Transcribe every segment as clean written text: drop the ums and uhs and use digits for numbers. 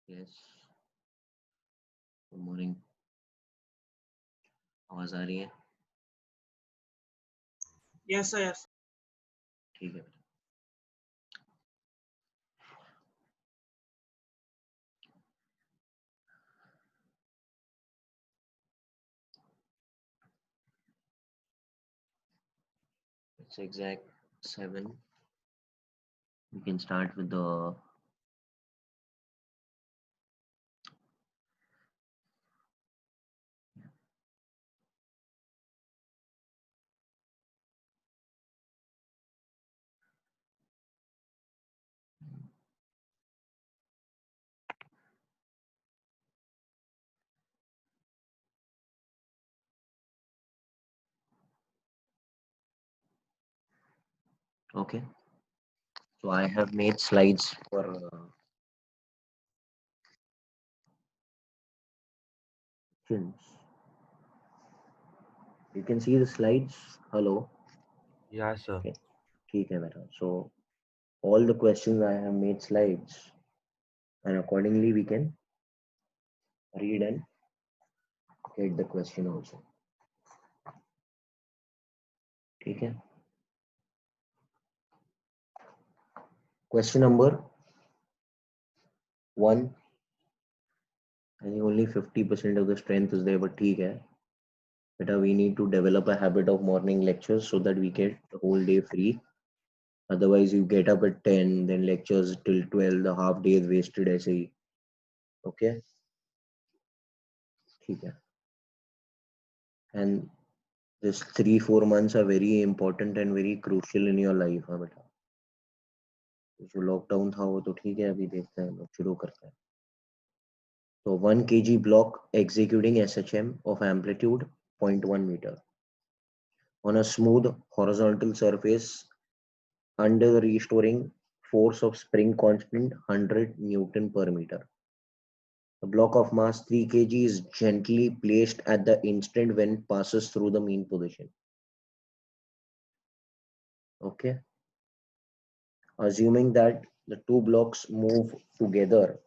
Yes, good morning. आवाज आ रही है? Yes, sir. Yes. ठीक है। It's exact 7. We can start with the okay. So I have made slides for questions. You can see the slides. Hello. Yeah, sir. Okay. ठीक है बेटा. So all the questions I have made slides, and accordingly we can read and get the question also. ठीक है. Question number 1. I think only 50% of the strength is there, but ठीक है. Beta, we need to develop a habit of morning lectures so that we get the whole day free. Otherwise, you get up at 10, then lectures till 12, the half day is wasted ऐसे ही. Okay? ठीक है. And this 3-4 months are very important and very crucial in your life. हाँ बेटा. जो lockdown था वो तो ठीक है, अभी देखते हैं, लोग शुरू करते हैं. So 1 kg block executing SHM of amplitude 0.1 meter on a smooth horizontal surface under the restoring force of spring constant 100 Newton per meter. A block of mass 3 kg is gently placed at the instant when it passes through the mean position. Okay. Assuming that the two blocks move together,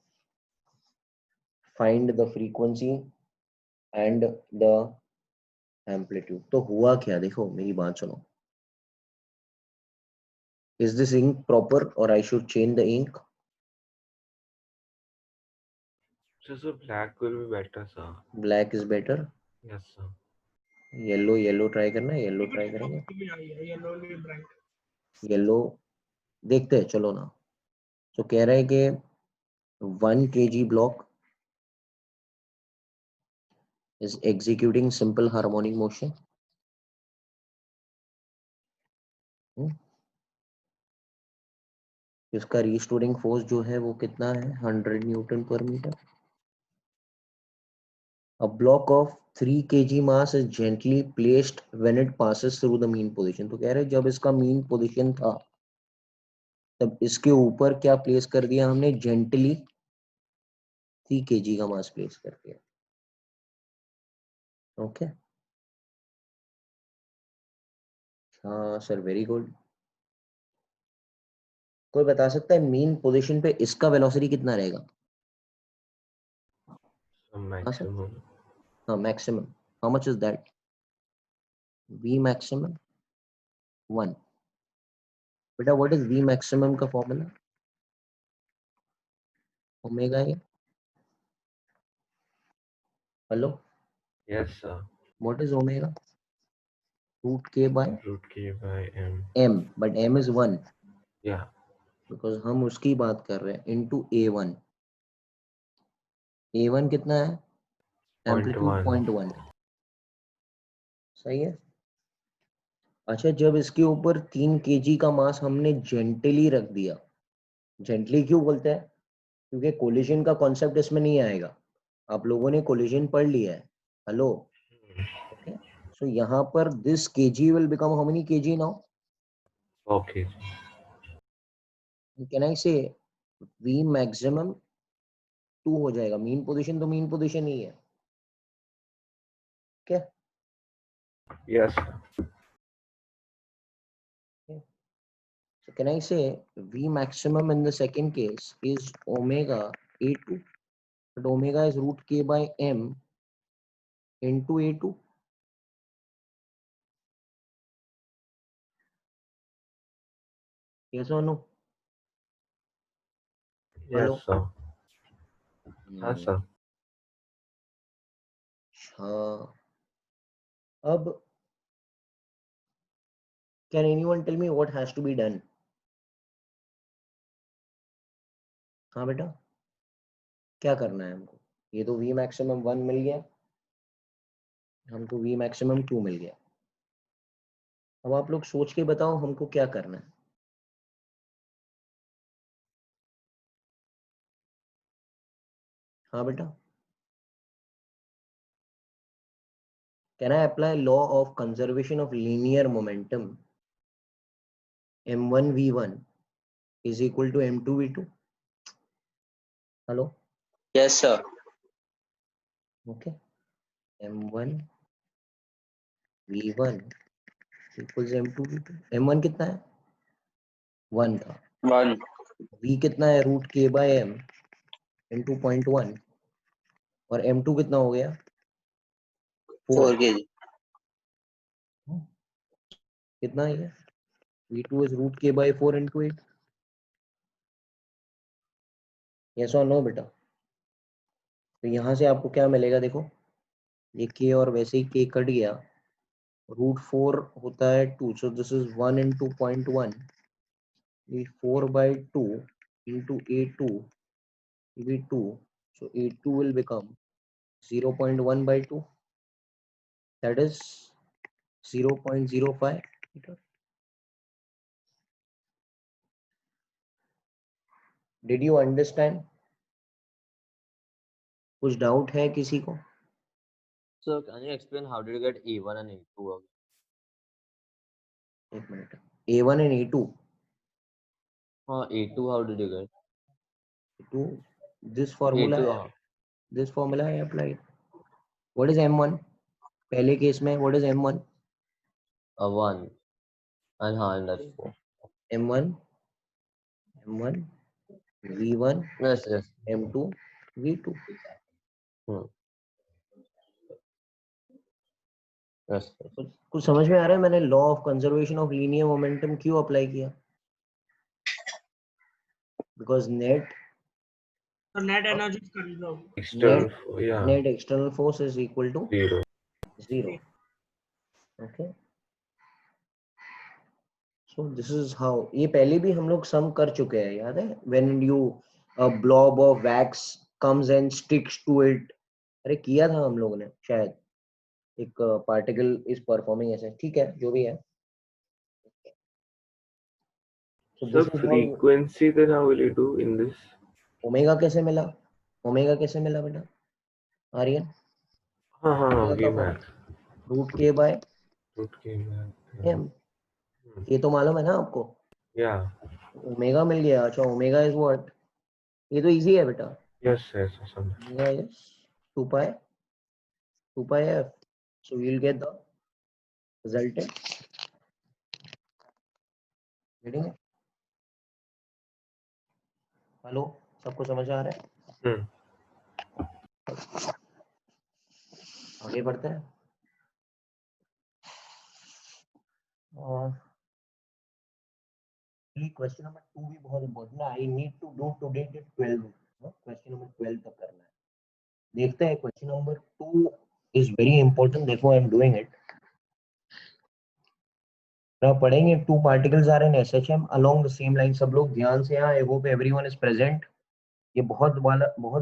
find the frequency and the amplitude. तो हुआ क्या, देखो मेरी बात सुनो. Is this ink proper or I should change the ink? So black will be better, sir. Black is better. Yes, sir. Yellow try करना है, yellow try करेंगे. Yellow will be bright. Yellow देखते हैं, चलो ना. तो कह रहा है कि 1 kg block is executing simple harmonic motion. इसका रिस्टोरिंग फोर्स जो है वो कितना है, 100 न्यूटन पर metre. A block of 3 kg mass is gently placed when it passes through the mean position. तो कह रहे हैं जब इसका मीन पोजीशन था तब इसके ऊपर क्या प्लेस कर दिया हमने, जेंटली 3 kg का मास प्लेस कर दिया. ओके. हाँ सर, वेरी गुड. कोई बता सकता है मीन पोजीशन पे इसका वेलोसिटी कितना रहेगा? So maximum. हाँ, maximum. How much is that? V maximum 1. बेटा व्हाट इज V maximum का फॉर्मूला? ओमेगा है. Hello. Yes, sir. What is omega? Root k by Root k by m. m, but m is 1 Yeah. because हम उसकी बात कर रहे हैं into a1. a1 कितना है? एम्पलीट्यूड 0.1. सही है. अच्छा, जब इसके ऊपर 3 kg का मास हमने जेंटली रख दिया. जेंटली क्यों बोलते हैं? क्योंकि कोलिजन का कॉन्सेप्ट इसमें नहीं आएगा. आप लोगों ने कोलिजन पढ़ लिया है. हेलो. ओके. सो यहाँ पर this kg will become how many kg now? Okay. Can I say V maximum 2 हो जाएगा. मीन पोजीशन तो मीन पोजीशन ही है. क्या? Yes, sir. So can I say V maximum in the second case is omega A2? but omega is root k by m into a2. Yes or no? Hello? Yes, sir. Yes, sir. हाँ. अब can anyone tell me what has to be done? हाँ बेटा, क्या करना है हमको? ये तो v maximum 1 मिल गया, हमको v maximum 2 मिल गया. अब आप लोग सोच के बताओ हमको क्या करना है. हाँ बेटा, can I apply law of conservation of linear momentum? m1 v1 is equal to m2 v2. Hello? Yes, sir. Okay. m1 v1 equals m2 v2. m1 कितना है? 1 था. 1. v कितना है? Root k by m into 0.1. और m2 कितना हो गया? 4. 4 kg. कितना है ये? v2 is root k by 4 into 8. yes or no बेटा? तो यहाँ से आपको क्या मिलेगा? देखो, ये k और वैसे ही k कट गया. रूट 4 होता है 2, so this is 1 into 0.1. 4 by 2 into a2 v2, so a2 will become 0.1 by 2, that is 0.05 meter. Did you understand? कुछ डाउट है किसी को? So can you explain how did you get A1 and A2 again? एक minute. a1 and a2. A2 how did you get? a2, this formula, A2 this formula I applied. What is m1? पहले case में what is m1? 1 and that's 4. m1 v1 Yes, yes. m2 v2. Yes, yes. कुछ समझ में आ रहा है? मैंने law of conservation of linear momentum क्यों apply किया? Because net So net energy is conserved. External, yeah, net external force is equal to 0. 0. okay, so this is how. ये पहले भी हम लोग सम कर चुके हैं, याद है? when you a blob of wax comes and sticks to it. अरे किया था हम लोगों ने शायद. एक पार्टिकल इज परफॉर्मिंग ऐसे. ठीक है, जो भी है. so So this is how. frequency, then how will you do in this? Omega कैसे मिला? ओमेगा कैसे मिला बेटा? आर्यन, हाँ, ओमेगा V का max. रूट के by Root K max. M. ये तो मालूम है ना आपको? Yeah. ओमेगा मिल गया. अच्छा, ओमेगा इज व्हाट? ये तो इजी है बेटा. Yes, yes, awesome. Omega is 2 pi f. So we'll get the resultant. Getting it? Hello, सबको समझ आ रहा है? आगे बढ़ते हैं. और क्वेश्चन नंबर 2 भी बहुत इंपॉर्टेंट है. I need to do today till 12. Question number 12 तक करना है. देखते हैं. Question number 2 is very important. देखो, आई एम डूइंग इट. ना पढ़ेंगे. 2 particles are in SHM along the same line. सब लोग ध्यान से. I hope everyone is present. ये बहुत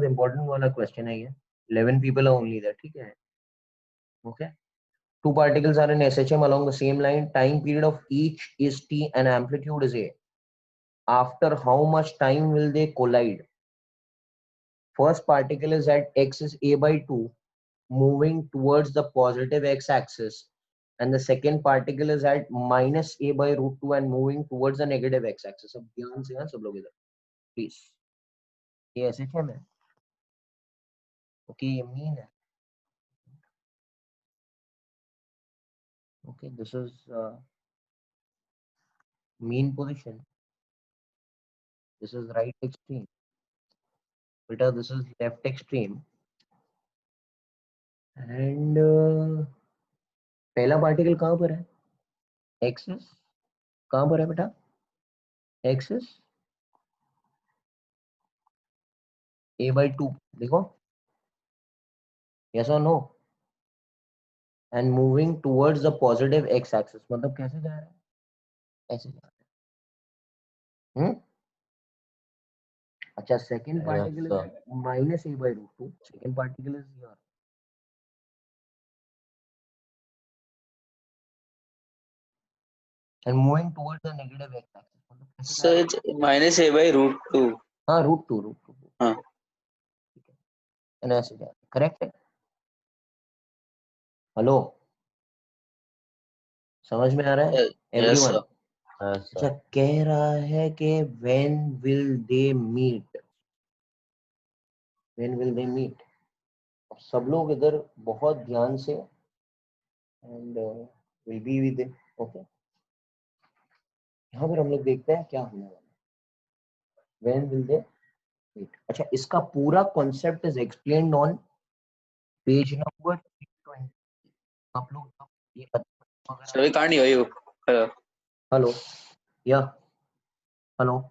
इंपॉर्टेंट वाला क्वेश्चन है ये. 11 people are only there. ठीक है? Okay. 2 particles are in SHM along the same line. Time period of each is t and amplitude is a. After how much time will they collide? First particle is at x is a by 2, moving towards the positive x-axis, and the second particle is at minus a by root 2 and moving towards the negative x-axis. अब ध्यान से ना सब लोग इधर please. ये SHM है. Okay, ये मीन है. Okay, this is mean position. This is right extreme. बेटा this is left extreme and पहला पार्टिकल कहाँ पर है? एक्सिस कहाँ पर है बेटा? एक्सिस a/2 देखो, yes or no? And moving towards the positive x axis, मतलब कैसे जा रहा है? ऐसे जा रहा है। अच्छा, second particle is sir. at -a/√2. Second particle is here. And moving towards the negative x axis, मतलब कैसे जा So रहा है? it's minus a by root 2. हाँ, √2 हाँ. ठीक है, and ऐसे जा रहा है, करेक्ट है? हेलो, समझ में आ रहा है Yes, एवरीवन? sir. Yes, अच्छा, sir. कह रहा है कि when will they meet? When will they meet? सब लोग इधर बहुत ध्यान से and will be with it. Okay, यहाँ पर हम लोग देखते हैं क्या होने वाला है। When will they meet? अच्छा, इसका पूरा concept is explained on page number 320. आप लोग ये So we can't hear you. Hello, yeah hello,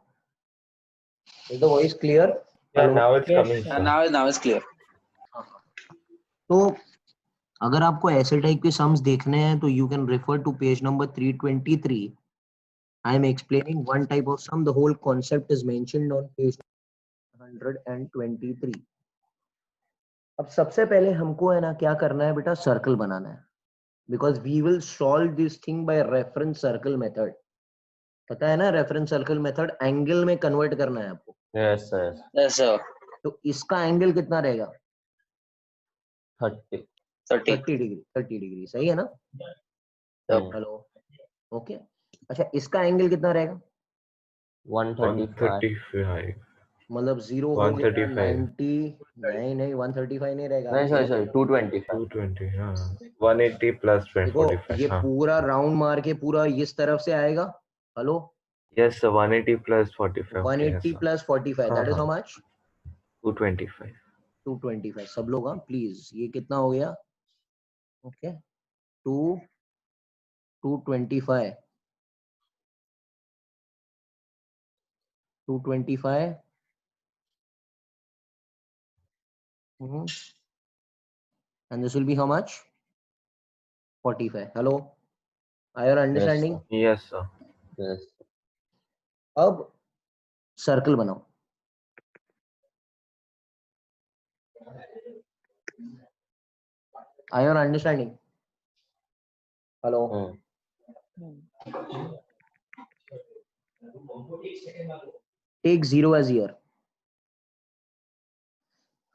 is the voice clear? Yeah, now it's coming, sir. Now it's clear. तो अगर आपको ऐसे टाइप के सम्स देखने हैं तो you can refer to page number 323. I am explaining one type of sum, the whole concept is mentioned on page 123. अब सबसे पहले हमको है ना क्या करना है बेटा, सर्कल बनाना है, because we will solve this thing by reference circle method. पता है ना रेफरेंस सर्कल मेथड, एंगल में कन्वर्ट करना है आपको. Yes, sir. Yes, sir. तो इसका एंगल कितना रहेगा? 30. 30. 30 डिग्री, सही है ना? Hmm. Hello, okay. अच्छा, इसका एंगल कितना रहेगा? 135. 135. मतलब 0 हो गया 135. 90, नहीं 135 नहीं रहेगा. No, sorry, 225. 220, हाँ. 180 plus देखो 45, ये हाँ. पूरा राउंड मार के पूरा इस तरफ से आएगा. Hello, Yes, sir. 180 plus 45. Okay, yes, 180 sir. Plus 45, that is how much? 225. 225. सब लोग हाँ प्लीज, ये कितना हो गया? Okay, 225 225. And this will be how much? 45. Hello, are you understanding? Yes, sir. Yes. अब सर्कल बनाओ. Are you understanding? Hello. Take 0 as here.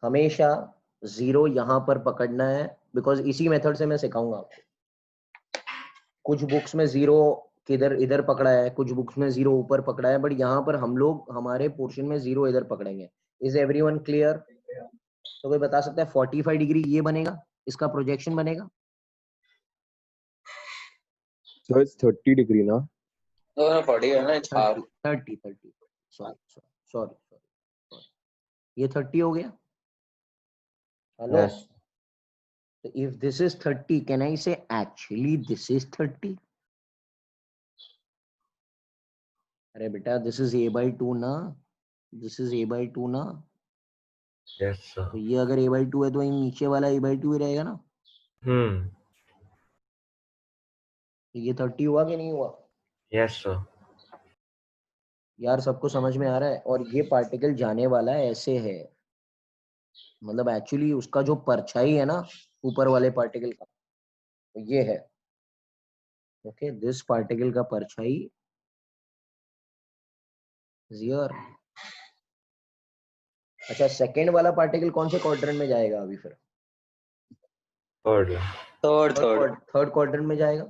हमेशा 0 यहां पर पकड़ना है, बिकॉज इसी मेथड से मैं सिखाऊंगा आपको. कुछ बुक्स में 0 किधर इधर पकड़ा है, कुछ बुक्स में 0 ऊपर पकड़ा है, बट यहाँ पर हम लोग हमारे पोर्शन में 0 इधर पकड़ेंगे. Is everyone clear? तो कोई बता सकता है 45 डिग्री ये बनेगा, इसका प्रोजेक्शन बनेगा? So it's 30 degree now. No, 40 है ना, it's half. 30. सॉरी, ये 30 हो गया. Hello. Yes. So if this is 30, can I say actually this is 30? अरे बेटा, this is a/2 ना, this is a/2 ना. Yes, sir. तो ये अगर a/2 है तो ये नीचे वाला a/2 ही रहेगा ना. तो ये 30 हुआ कि नहीं हुआ? Yes, sir. यार सबको समझ में आ रहा है? और ये पार्टिकल जाने वाला है ऐसे है, मतलब एक्चुअली उसका जो परछाई है ना ऊपर वाले पार्टिकल का, तो ये है. ओके, दिस पार्टिकल का परछाई इज हियर. अच्छा, सेकंड वाला पार्टिकल कौन से क्वाड्रेंट में जाएगा अभी फिर? Third. थर्ड क्वाड्रेंट में जाएगा.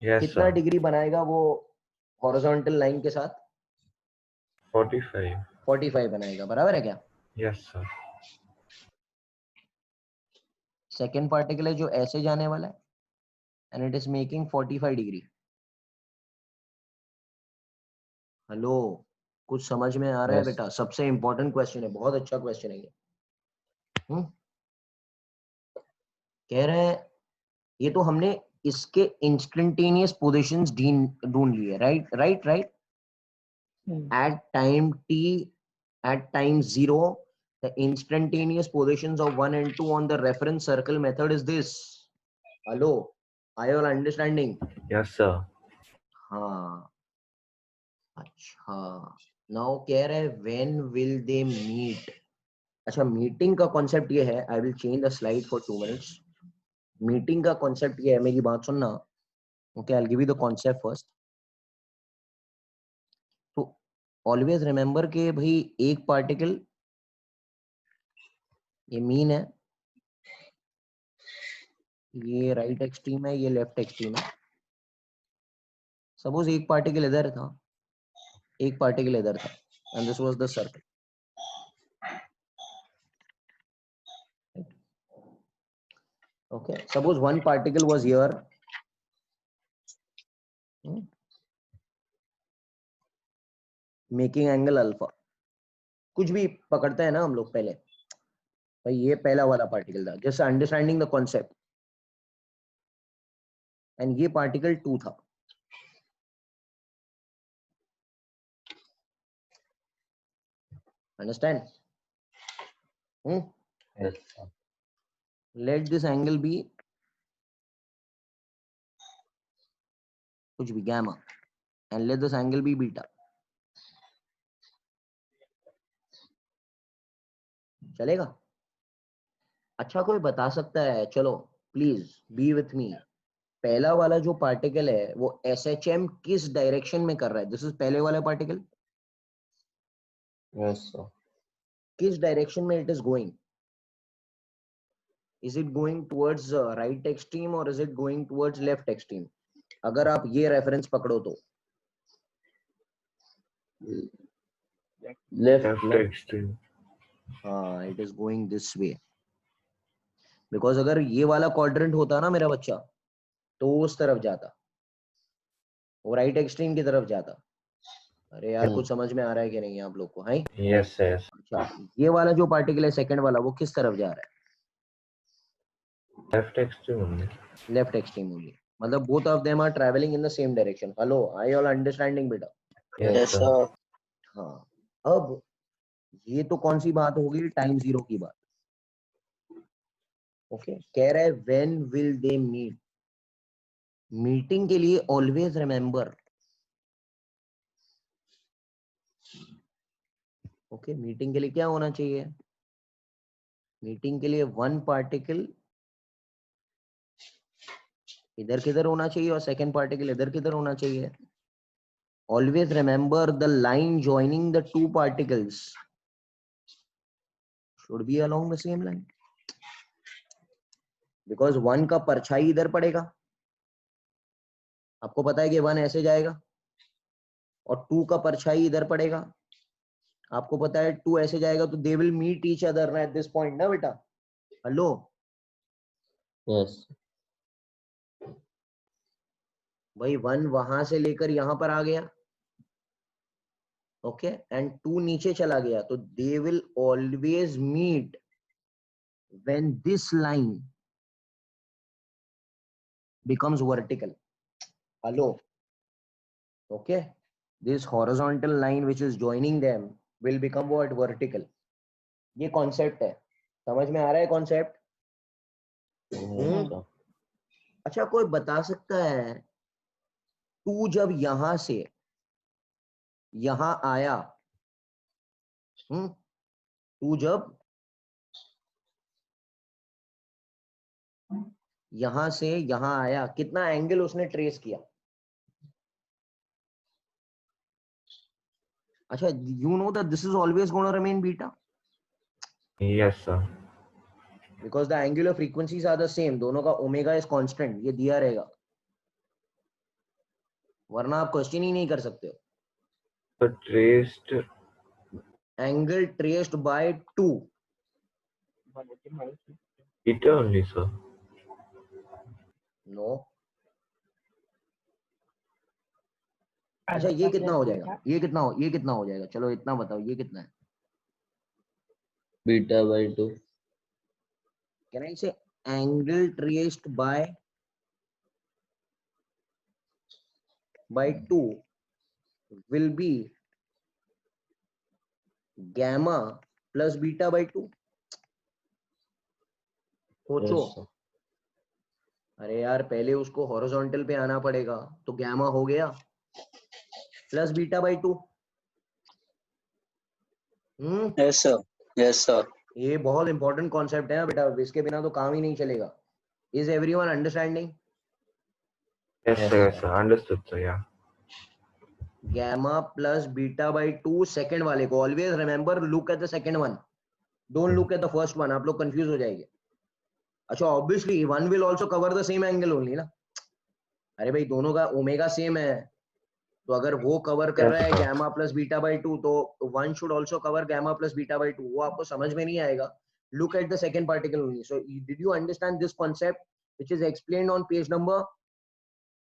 Yes, कितना sir. डिग्री बनाएगा वो हॉरिजॉन्टल लाइन के साथ? 45. 45 बनाएगा, बराबर है क्या? Yes, sir. सेकेंड पार्टिकल है जो ऐसे जाने वाला है and it is making 45 degree. Hello, कुछ समझ में आ रहा है Yes. बेटा? सबसे इंपॉर्टेंट क्वेश्चन है, बहुत अच्छा क्वेश्चन है ये। कह रहे हैं ये तो हमने इसके इंस्टेंटेनियस पोजीशंस ढूंढ लिए, right right right. At time t, at time 0, the instantaneous positions of 1 and 2 on the reference circle method is this. Hello, are you all understanding? Yes, sir. हाँ, अच्छा। नाउ कह रहे हैं when will they meet। अच्छा, meeting का concept ये है, I will change the slide for 2 minutes। Meeting का कॉन्सेप्ट ये है, मेरी बात सुनना। Okay, I will give you the concept first. तो ऑलवेज रिमेंबर के भाई एक पार्टिकल, ये मीन है, ये राइट एक्सट्रीम है, ये लेफ्ट एक्सट्रीम है। सपोज एक पार्टिकल इधर था, एक पार्टिकल इधर था, and this was the circle. Okay, suppose one particle was here, making angle alpha। कुछ भी पकड़ते हैं ना हम लोग पहले, भाई ये पहला वाला पार्टिकल था, just understanding the concept. And ये पार्टिकल 2 था। Understand? Yes, sir. Let this angle be कुछ भी gamma, and let this angle be beta। चलेगा? अच्छा, कोई बता सकता है, चलो प्लीज बी विथ मी, पहला वाला जो पार्टिकल है वो SHM किस डायरेक्शन में कर रहा है? दिस इज पहले वाला पार्टिकल, Yes, sir. किस डायरेक्शन में it is going? Is it going towards right extreme or is it going towards left extreme? अगर आप ये रेफरेंस पकड़ो तो Left. Left extreme. हाँ, it is going this way, because अगर ये वाला क्वाड्रेंट होता ना मेरा बच्चा, तो उस तरफ जाता, वो राइट एक्सट्रीम की तरफ जाता। अरे यार, कुछ समझ में आ रहा है कि नहीं आप लोग को? है? Yes, yes. अच्छा, ये वाला जो पार्टिकल है सेकंड वाला, वो किस तरफ जा रहा है? Left extreme only. Left extreme only, मतलब both of them are travelling in the same direction. Hello, I all understanding बेटा? Yes, Yes, sir. sir. हाँ, अब ये तो कौन सी बात होगी? टाइम 0 की बात। ओके, कह रहा है when will they meet. Meeting के लिए ऑलवेज रिमेंबर, ओके, मीटिंग के लिए क्या होना चाहिए? मीटिंग के लिए वन पार्टिकल इधर किधर होना चाहिए और सेकंड पार्टिकल इधर किधर होना चाहिए। Always remember the line joining the two particles should be along the same line, because one का परछाई इधर पड़ेगा। आपको पता है कि वन ऐसे जाएगा, और टू का परछाई इधर पड़ेगा। आपको पता है टू ऐसे जाएगा, तो they will meet each other at this point ना बेटा? Hello, Yes. भाई वन वहां से लेकर यहां पर आ गया, ओके, एंड टू नीचे चला गया, तो they will always meet when this line becomes vertical। Hello, okay, this horizontal line which is joining them will become what? Vertical। ये कॉन्सेप्ट है, समझ में आ रहा है कॉन्सेप्ट? Yes, sir. अच्छा, कोई बता सकता है टू जब यहां से यहां आया, टू जब यहां से यहां आया, कितना एंगल उसने ट्रेस किया? अच्छा, you know that this is always gonna remain beta, Yes, sir. Because the angular frequencies are the same, दोनों का ओमेगा इज कांस्टेंट, ये दिया रहेगा, वरना आप क्वेश्चन ही नहीं कर सकते हो। So traced. Angle traced by two, Beta only, sir. No, अच्छा ये कितना हो जाएगा, ये कितना हो जाएगा, चलो इतना बताओ, ये कितना है? Beta by 2. कैन आई से angle traced by 2 will be gamma plus beta by 2? सोचो। Yes, sir. अरे यार पहले उसको हॉरिजॉन्टल पे आना पड़ेगा, तो गैमा हो गया plus beta by 2। Yes, sir. Yes, sir. ये बहुत इंपॉर्टेंट कॉन्सेप्ट है बेटा, इसके बिना तो काम ही नहीं चलेगा। Is everyone understanding? Yes, sir. Yes, sir. Understood, sir. Yeah. Gamma plus beta by 2 second वाले को always remember, look at the second one, don't look at the first one, आप लोग कंफ्यूज हो जाएंगे। अच्छा obviously one will also cover the same angle only ना। अरे भाई दोनों का ओमेगा सेम है, तो अगर वो कवर कर रहा है Yes, sir. Gamma plus beta by 2 तो one should also cover gamma plus beta by 2। वो आपको समझ में नहीं आएगा, look at the second particle only. So did you understand this concept which is explained on page number,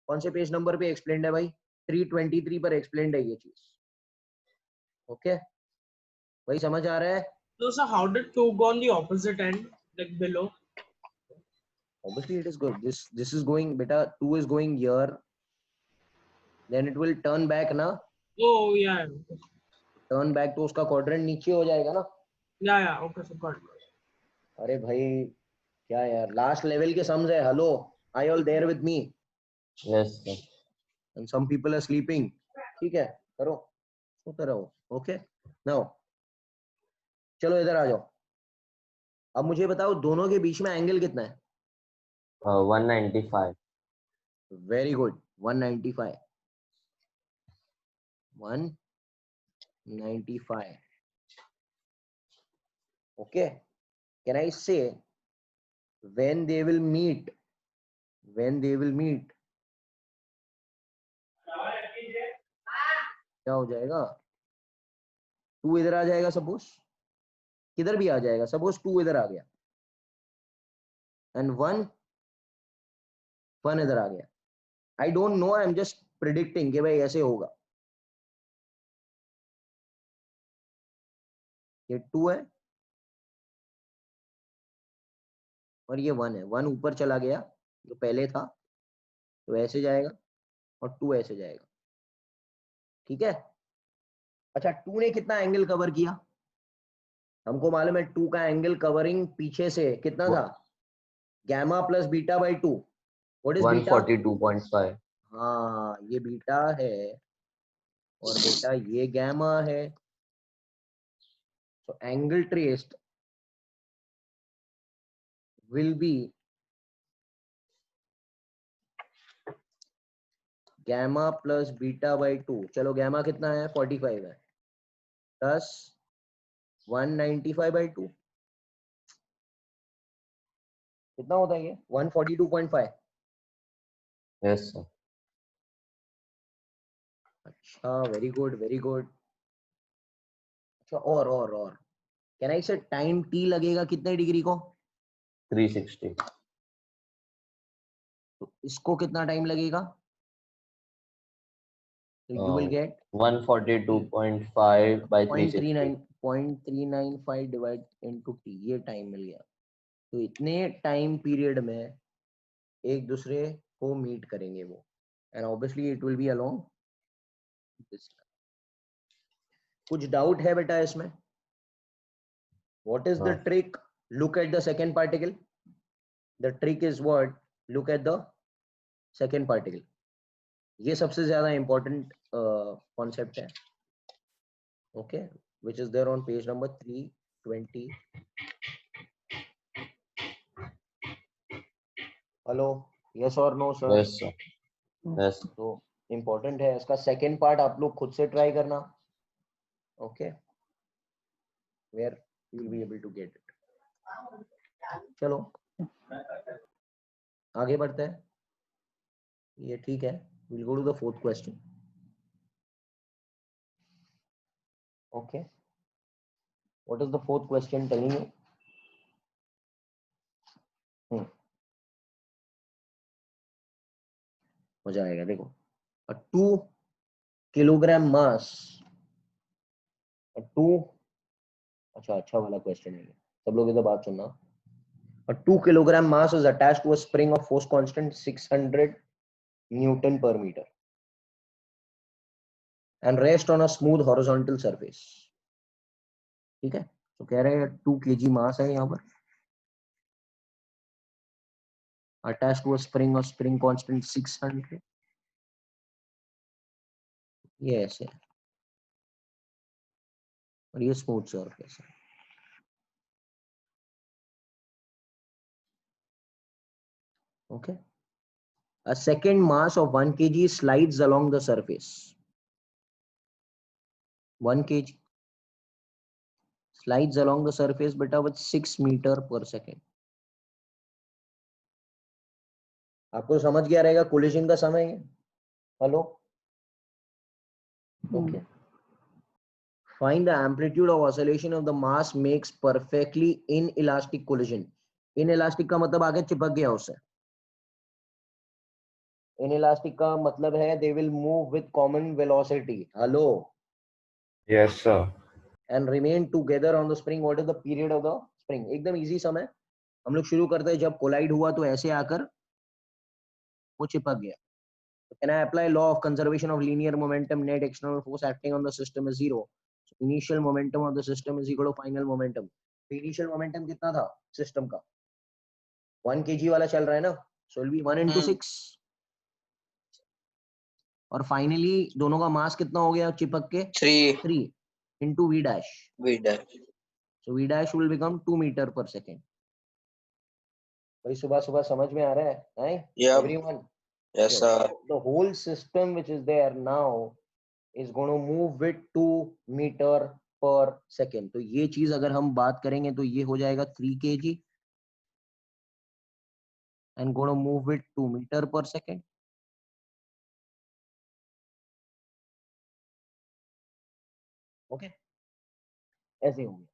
कौन से page number पे एक्सप्लेन्ड है भाई? 323 पर एक्सप्लेन्ड है ये चीज। ओके भाई समझ आ रहा है? So, sir, how did 2 go on the opposite end, like below? Obviously it is good, this is going beta, 2 is going here, then it will turn back ना, Oh, yeah. टर्न बैक तो उसका quadrant नीचे हो जाएगा ना। Yeah. Okay, so got it. अरे भाई क्या यार, लास्ट लेवल के सम्स है, hello, I all there with me? Yes, sir. And some people are sleeping. ठीक है करो, सोते रहो। ओके नाउ चलो इधर आ जाओ। अब मुझे बताओ दोनों के बीच में एंगल कितना है? 195. Very good, 195, 195। Okay can I से when they will meet, क्या हो जाएगा? 2 इधर आ जाएगा, सपोज किधर भी आ जाएगा, सपोज 2 इधर आ गया एंड 1 इधर आ गया। I don't know, I am just predicting कि भाई ऐसे होगा। ये 2 है और ये 1 है, 1 ऊपर चला गया जो पहले था, तो ऐसे जाएगा और 2 ऐसे जाएगा। ठीक है। अच्छा 2 ने कितना एंगल कवर किया? हमको मालूम है 2 का एंगल कवरिंग पीछे से कितना था? Gamma plus beta by 2। What is beta? 142.5. हाँ ये बीटा है और बेटा ये गैमा है। so angle traced will be gamma plus beta by 2। चलो गैमा कितना है? 45 है, प्लस 195 बाई 2 कितना होता है ये? 142.5। Yes, sir. अच्छा वेरी गुड वेरी गुड। अच्छा और कैन आई से टाइम टी लगेगा कितने डिग्री को? 360. तो इसको कितना टाइम लगेगा? You will get 142.5 by 360. 0.395 divide into T, ये टाइम मिल गया। तो इतने टाइम पीरियड में एक दूसरे को मीट करेंगे वो, and obviously it will be along this. कुछ डाउट है बेटा इसमें? व्हाट इज द हाँ. Trick? Look at the second particle. The trick is what? Look at the second particle. ये सबसे ज्यादा इंपॉर्टेंट कॉन्सेप्ट है। Okay which is there on page number 320। Hello, yes और no sir? Yes, sir. Yes. तो important है, इसका second part आप लोग खुद से ट्राई करना। Okay where you will be able to get it. चलो आगे बढ़ते हैं, ये ठीक है। Will go to the fourth question. Okay what is the fourth question telling you? मजा आएगा देखो। A two किलोग्राम मास अच्छा वाला क्वेश्चन है, सब लोग इधर बात सुनना। A 2 kilogram mass is attached to a spring of force constant 600 Newton per meter and rest on a smooth horizontal surface. ठीक है, तो कह रहे हैं 2 kg मास है यहाँ पर, attached to a spring of spring constant 600, ये ऐसे है और ये स्मूथ सरफेस है। Okay. A second mass of 1 kg slides along the surface. 1 kg slides along the surface beta with 6 meter per second. आपको समझ गया रहेगा कोलिजन का समय है? Hello, okay. Find the amplitude of oscillation of the mass makes perfectly inelastic collision. Inelastic का मतलब आगे चिपक गया उससे। Inelastic का मतलब है they will move with common velocity. Hello. Yes, sir. And remain together on the spring. What is the period of the spring? एकदम easy समय। हम लोग शुरू करते हैं जब कोलाइड हुआ तो ऐसे आकर वो चिपक गया। Can I apply law of conservation of linear momentum? Net external force acting on the system is zero. So initial momentum of the system is equal to final momentum. तो initial momentum कितना था system का? 1 kg वाला चल रहा है ना, so it will be 1 into 6. और फाइनली दोनों का मास कितना हो गया चिपक के? 3 into v dash. So v dash will become 2 meter per second. भाई सुबह सुबह समझ में आ रहा है? Everyone? Yes, sir. The whole system which is there now is going to move with 2 meter per second. तो ये चीज अगर हम बात करेंगे तो ये हो जाएगा 3 kg and going to move with 2 meter per second. Okay, ऐसे होंगे।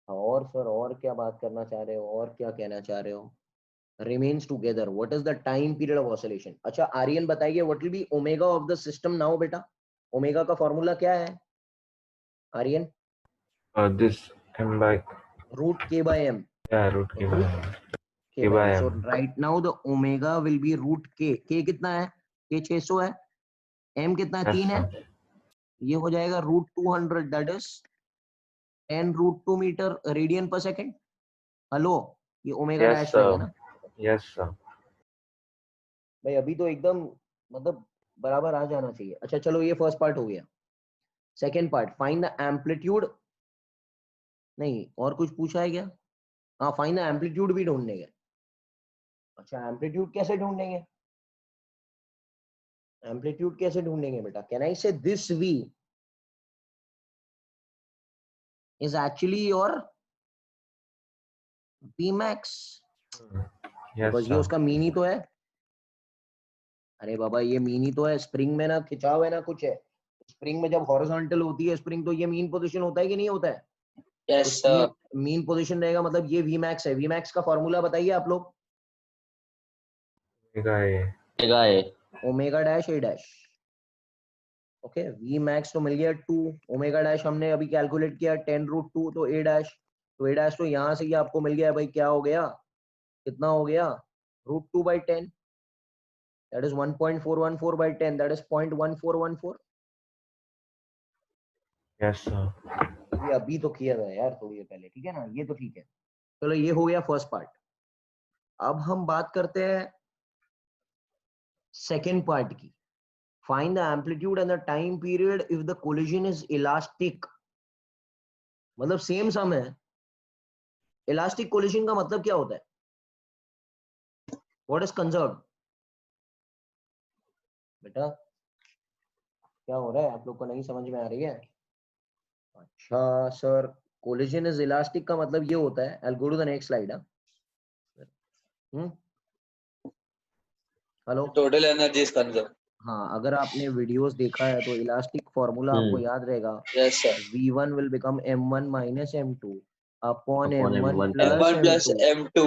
और सर और क्या बात करना चाह रहे हो, और क्या कहना चाह रहे हो? Remains together. What is the time period of oscillation? अच्छा आर्यन बताइए what will be omega of the system now बेटा? ओमेगा का फॉर्मूला क्या है Aryan? This m by root k by m. yeah, root k by m. K by m. So right now the omega will be root k. K कितना है? K 600 है. m कितना है? 3 है. ये हो जाएगा root 200. That is 10 root 2 meter radian per second. Hello, ये ओमेगा डैश रहेगा ना? Yes, sir. भाई अभी तो एकदम मतलब बराबर आ जाना चाहिए। अच्छा चलो ये फर्स्ट पार्ट हो गया। Second part, find the amplitude. नहीं और कुछ पूछा है क्या? हाँ, फाइंड द एम्पलीट्यूड भी ढूंढने गए। अच्छा एम्पलीट्यूड कैसे ढूंढेंगे? एम्पलीट्यूड कैसे ढूंढेंगे बेटा? Can I say this v is actually your Vmax? Yes, ये उसका मीन ही तो है। अरे बाबा ये मीन ही तो है। स्प्रिंग में ना खिंचाव है ना कुछ है। स्प्रिंग में जब हॉरिजॉन्टल होती है स्प्रिंग तो ये मीन पोजीशन होता है कि नहीं होता है? Yes, sir. मीन पोजीशन रहेगा मतलब ये Vmax है। Vmax का फॉर्मूला बताइए आप लोग। ओमेगा डैश ए डैश। ओके, Vmax तो मिल गया 2, ओमेगा डैश हमने अभी कैलकुलेट किया 10 रूट 2, तो ए डैश, तो ए डैश तो यहाँ से ही आपको मिल गया भाई। क्या हो गया? कितना हो गया? Root 2 by 10. That is 1.414 by 10. That is 0.1414. Yes, sir. ये अभी तो किया था यार थोड़ी देर पहले, ठीक है ना? ये तो ठीक है। चलो ये हो गया फर्स्ट पार्ट। अब हम बात करते हैं सेकेंड पार्ट की। Find the amplitude and the time period if the collision is elastic. मतलब सेम सम है। इलास्टिक कोलिजन का मतलब क्या होता है? What is conserved? बेटा क्या हो रहा है? आप लोग को नहीं समझ में आ रही है? अच्छा सर, कोलिजन इज इलास्टिक का मतलब ये होता है। I'll go to the next slide. Hello, Total energy is conserved. हाँ, अगर आपने वीडियोस देखा है तो इलास्टिक फॉर्मूला आपको याद रहेगा। Yes, sir. V1 will become M1 minus M2 upon Upon M1 M1 plus M1 plus M2 M2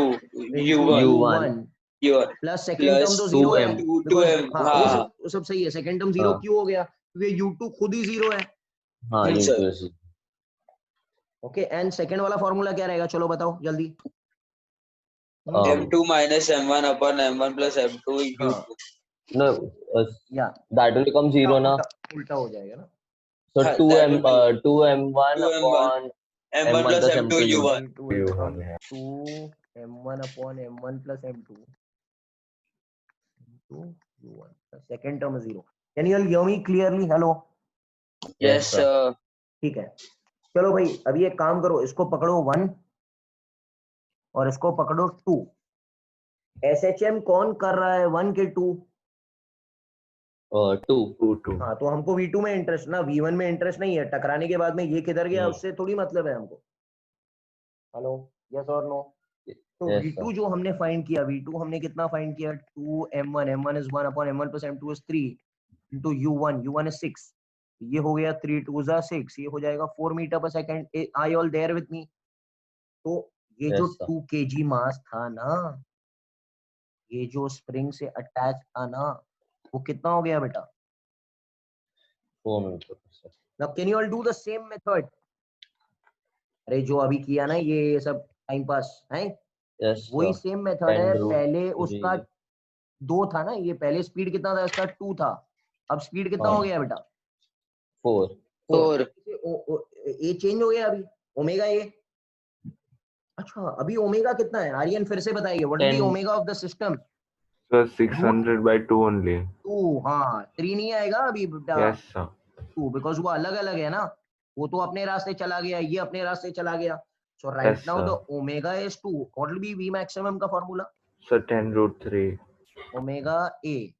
into U1 U1 plus second term तो जीरो है। 2M. हाँ, वो सब सही है। सेकंड टर्म जीरो क्यों हो गया? क्योंकि U2 खुद ही 0 है। हाँ Yes, ये sir. तो है। ओके, एंड सेकंड वाला फॉर्मूला क्या रहेगा, चलो बताओ जल्दी। M2 minus M1 upon M1 plus M2 into हाँ, No, या that will become 0 ना. उल्टा हो जाएगा ना। So हाँ, 2M that will be 2M1 2M1 upon M1 M1 plus plus M2 M2 U1. M2 2 M1 upon M1 plus M2 into U1. The second term is 0. Can you all hear me clearly? Hello. Yes, sir. ठीक है, चलो भाई अभी एक काम करो, इसको पकड़ो 1 और इसको पकड़ो 2। SHM कौन कर रहा है 1 के 2? 2. हाँ, तो हमको V2 में इंटरेस्ट ना, V1 में इंटरेस्ट नहीं है। टकराने के बाद में ये किधर गया उससे थोड़ी मतलब है हमको। हेलो, यस और नो? तो Yes, V2 sir. जो हमने फाइंड किया, V2 हमने कितना फाइंड किया, 2M1, M1 is 1 upon M1 plus M2 is 3 into U1, U1 is 6, ये हो गया 3 2s are 6, ये हो जाएगा 4 metre per second. I all there with me? तो ये जो Yes, sir. 2 kg मास था ना, ये जो स्प्रिंग से अटैच था ना, वो कितना हो गया बेटा? 4 meters. Now can you all do the same method? अरे जो अभी किया ना ये सब टाइम पास है, Yes, वही sir. सेम मेथड 10 है। root पहले उसका 3. 2 था ना, ये पहले स्पीड कितना था इसका, 2 था। अब स्पीड कितना हो गया बेटा? 4. 4. ए चेंज हो गया अभी, ओमेगा ए। अच्छा, अभी ओमेगा कितना है आर्यन, फिर से बताइए, what is the 10. Omega of the system? So 600 by 2 only. 2, हाँ 3 नहीं आएगा अभी बेटा। Yes, sir. 2 बिकॉज वो अलग अलग है ना, वो तो अपने रास्ते चला गया, ये अपने रास्ते चला गया। So right Yes, now the sir. Omega is 2। What will be V maximum का formula? So 10 root 3. Omega A,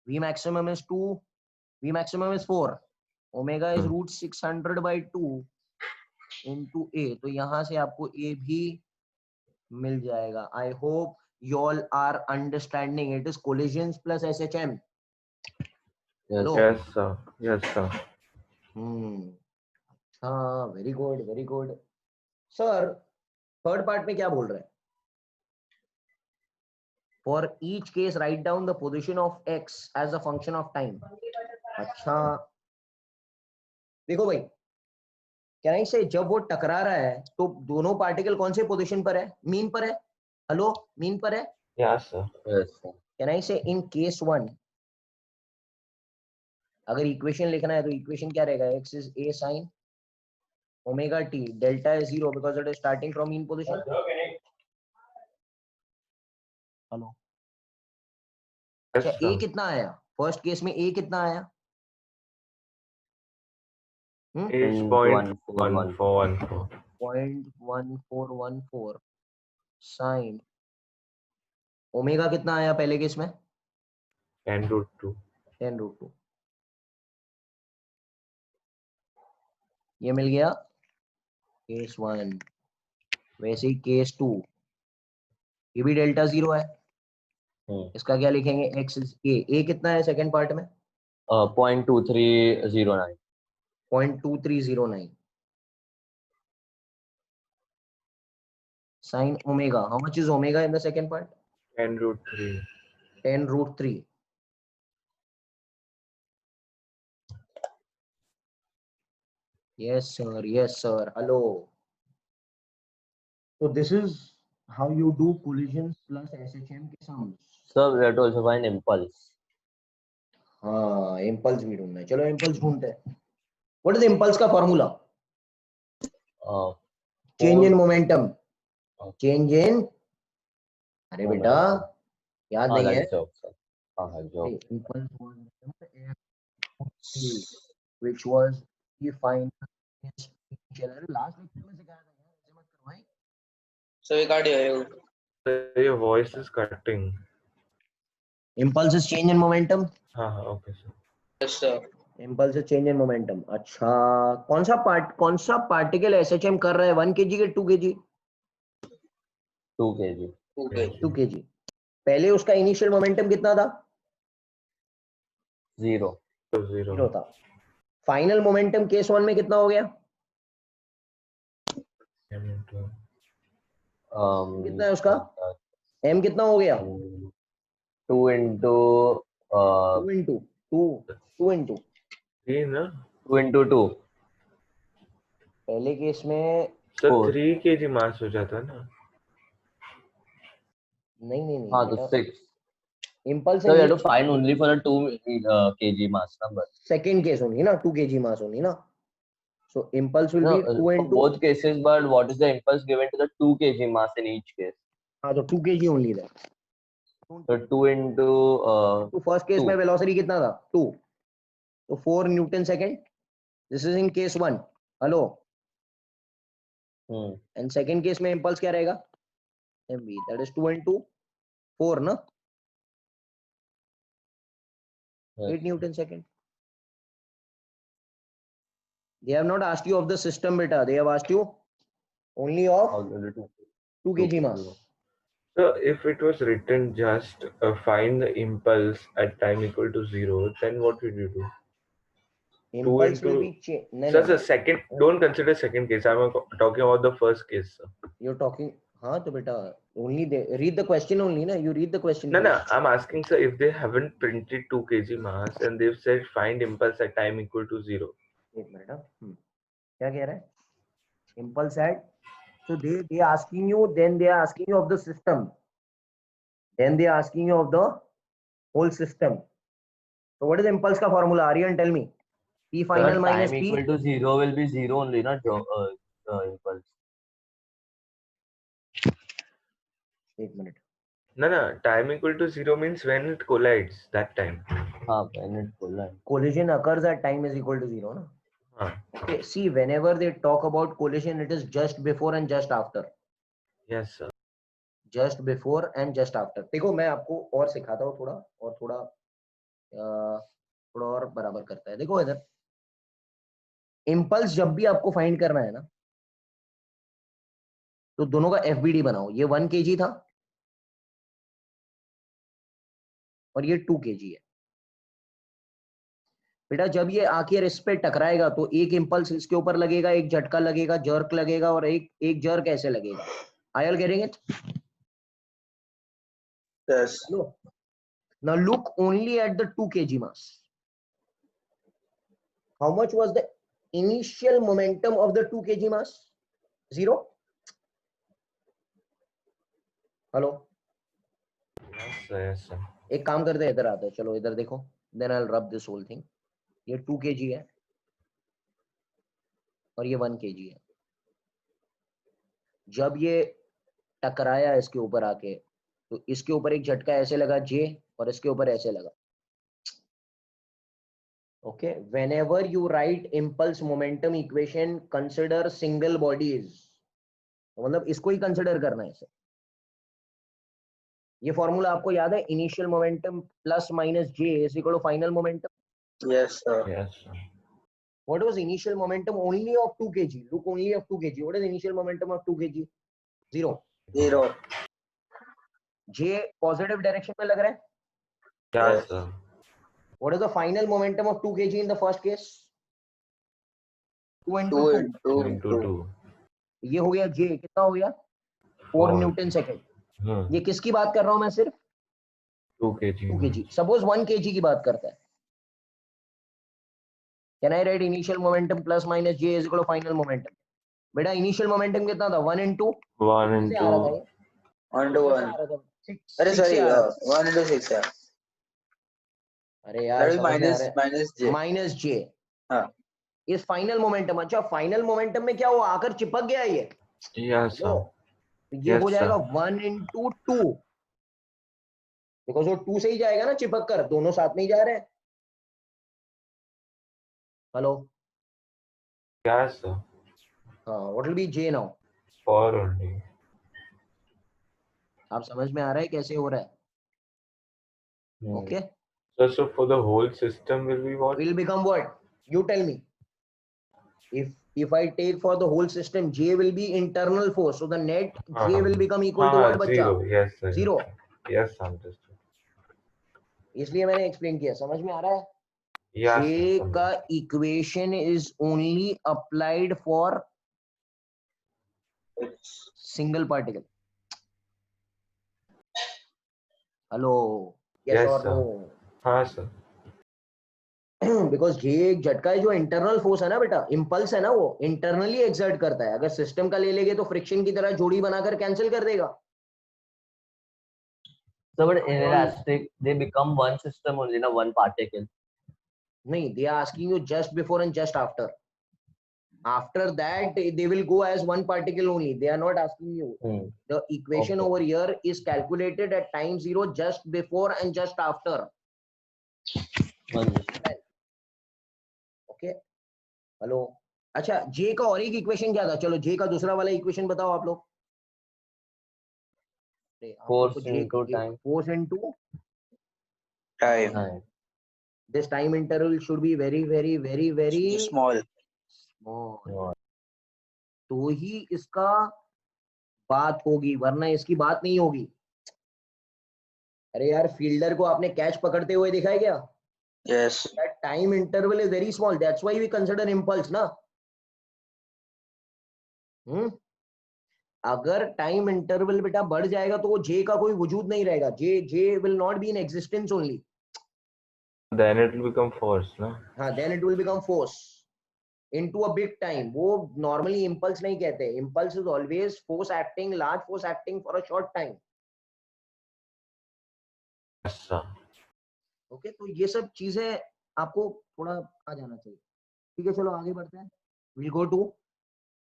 V maximum is 2, V maximum is 4, omega is root 600 by 2 into a, तो यहाँ से आपको a भी मिल जाएगा। I hope you all are understanding. It is collisions plus SHM. Yes. Hello. Yes, sir. Yes, sir. हाँ, very good, very good. Sir, third part में क्या बोल रहे हैं? For each case, write down the position of x as a function of time. अच्छा, देखो भाई, क्या नहीं से जब वो टकरा रहा है तो दोनों पार्टिकल कौन से पोजीशन पर है? मीन पर है। हेलो, मीन पर है। Yes, sir. Yes, sir. Can I से इन केस 1, अगर इक्वेशन लिखना है तो इक्वेशन क्या रहेगा? x is a sin omega t, delta is 0 because it is starting from mean position. Hello, अच्छा Yes, a sir. कितना आया फर्स्ट केस में? a कितना आया? Is 0.1414. 0.1414 साइन ओमेगा कितना आया पहले केस में? 10 root 2. 10 रूट 2, ये मिल गया केस 1। वैसे ही केस 2, ये भी डेल्टा 0 है, इसका क्या लिखेंगे? x इज a कितना है सेकंड पार्ट में? 0.2309. 0.2309 sin omega. How much is omega in the second part? 10 root 3. 10 root 3. Yes sir, yes sir. Hello. So this is how you do collisions plus SHM के sums. So we have to also find impulse. हाँ, impulse भी ढूंढना है। चलो impulse ढूंढते हैं। What is impulse का formula? Change in momentum. Change in, अरे बेटा याद नहीं है? Impulse was which was defined as initial. Last lecture में सिखाया था यार, ऐसे मत करवाएं। So we can't hear you. Your voice is cutting. Impulse is change in momentum. Okay, sir. Yes, sir. Impulse is change in momentum. अच्छा, कौन सा पार्टिकल SHM कर रहा है 1 kg के 2 kg? 2 kg. 2 kg। पहले उसका इनिशियल मोमेंटम कितना था? 0. 0 था। फाइनल मोमेंटम केस 1 में कितना हो गया? कितना है उसका? m कितना हो गया? 2 into 2 into 3 ना? 2 into 2. पहले केस में सर 4. 3 kg मास हो जाता है ना? नहीं हाँ तो बेटा, 6. impulse So and we have to each find only for a 2 kg mass number. second case only na, 2 kg mass only na. So impulse will No, be 2 for into both cases, but what is the impulse given to the 2 kg mass in each case? हाँ, तो 2 kg only there. So 2 into तो first case 2. में velocity कितना था? 2. तो 4 Newton second. This is in case 1. Hello. And second case में impulse क्या रहेगा? mv, that is 2 into 4 ना, 8 Newton second. They have not asked you of the system beta, they have asked you only of 2 kg mass. So if it was written just find the impulse at time equal to 0, then what would you do? Impulse will into- be changed. No, Sir, no, the second, don't consider second case. I'm talking about the first case, sir. you're talking. हाँ तो बेटा only they read the question only ना, you read the question. No, please. I'm asking, sir, if they haven't printed 2 kg mass and they've said find impulse at time equal to 0. एक minute. क्या कह रहा है? Impulse at, so they asking you, then they are asking you of the system, then they are asking you of the whole system. So what is the impulse का formula? Aryan, tell me. P final minus time P. equal to 0 will be 0 only, not impulse. एक minute. No, time equal to 0 means when it collides, that time. हाँ, when it collides. Collision occurs at time is equal to 0 ना. Okay, see, whenever they talk about collision, it is just before and just after. Yes, sir. Just before and just after. देखो मैं आपको और सिखाता हूँ थोड़ा और थोड़ा थोड़ा और बराबर करता है. देखो इधर इम्पल्स जब भी आपको फाइंड करना है ना, तो दोनों का एफबीडी बनाओ. ये 1 kg था और ये 2 kg है. बेटा जब ये आके इस पे टकराएगा तो एक इम्पल्स इसके ऊपर लगेगा, एक झटका लगेगा, जर्क लगेगा और एक जर्क ऐसे लगेगा. Are you getting it? Yes. No. Now look only at the 2 kg mass. How much was the initial momentum of the 2 kg mass? 0. Hello. Yes, sir. Yes, sir. एक काम करते हैं, इधर आते हैं. चलो इधर देखो. Then I'll rub this whole thing. ये 2 kg है और ये 1 kg है. जब ये टकराया इसके ऊपर आके, तो इसके ऊपर एक झटका ऐसे लगा J और इसके ऊपर ऐसे लगा. Okay, whenever you write impulse momentum equation, consider single bodies. तो मतलब इसको ही कंसिडर करना है इसे. ये फॉर्मूला आपको याद है? Initial momentum plus minus J is equal to final momentum. Yes, sir. Yes, sir. What was initial momentum only of 2 kg? Look, only of 2 kg. What is initial momentum of 2 kg? 0. 0. J positive direction में लग रहा है. Yes, sir. What is the final momentum of 2 kg in the first case? 2 into 2 2. into 2 into 2. ये हो गया J. कितना हो गया? 4 4. Newton second. Hmm. ये किसकी बात कर रहा हूं मैं? सिर्फ 2 kg. 2 kg. सपोज 1 kg की बात करता है. Can I write initial momentum plus minus J is equal to final momentum? बेटा इनिशियल मोमेंटम कितना था? 1 into 1 से आ रहा था into ये. 1 to 1. आ रहा था. 6 अरे से sorry, आ रहा था. 1 into 6. Yeah. अरे यार That is समझ में आ रहा है. minus J. माइनस J हाँ. इस फाइनल मोमेंटम. अच्छा, फाइनल मोमेंटम में क्या हुआ? आकर चिपक गया ये. Yes, sir. तो ये Yes, हो जाएगा sir. 1 into 2, बिकॉज वो 2 से ही जाएगा ना चिपक कर. दोनों साथ में ही जा रहे हैं. हेलो. Yes, sir. हाँ, what will B J now? 4 only. आप समझ में आ रहा है कैसे हो रहा है? Okay. So for the whole system will be what? Will become what? You tell me. If I take for the whole system, J will be internal force. So the net J will become equal to what, बच्चा? 0. Yes, sir. 0. Yes, understood. इसलिए मैंने explain किया. समझ में आ रहा है? Yes, J sir. का equation is only applied for single particle. Hello. Yes Yes, or sir. no? हाँ, sir. बिकॉज जे एक झटका है जो इंटरनल फोर्स है ना बेटा, इम्पल्स है ना, वो इंटरनली एक्सर्ट करता है. अगर सिस्टम का ले लेंगे तो फ्रिक्शन की तरह जोड़ी बनाकर कैंसिल कर देगा. So, but inelastic, they become one system only, na one particle. नहीं, they are asking you just before and just after. After that they will go as one particle only. They are not asking you. The equation Okay. over here is calculated at time 0 just before and just after. One system. Okay. Hello. अच्छा, जे का और एक equation क्या था? चलो जे का दूसरा वाला इक्वेशन बताओ आप लोग. Force into time. Force into Time. Time. this time interval should be very very very very Small. small. Small. तो ही इसका बात होगी, वरना इसकी बात नहीं होगी. अरे यार, फील्डर को आपने कैच पकड़ते हुए देखा है क्या? Yes. That time interval is very small. That's why we consider impulse ना. अगर टाइम इंटरवल बेटा बढ़ जाएगा तो वो जे का कोई वजूद नहीं रहेगा. J will not be in existence only. Then it will become force, no? हाँ, then it will become force into a big time. वो normally impulse नहीं कहते. Impulse is always force acting, large force acting for a short time. Yes, sir. Okay, तो ये सब चीजें आपको थोड़ा आ जाना चाहिए. ठीक है, चलो आगे बढ़ते हैं. We'll go to,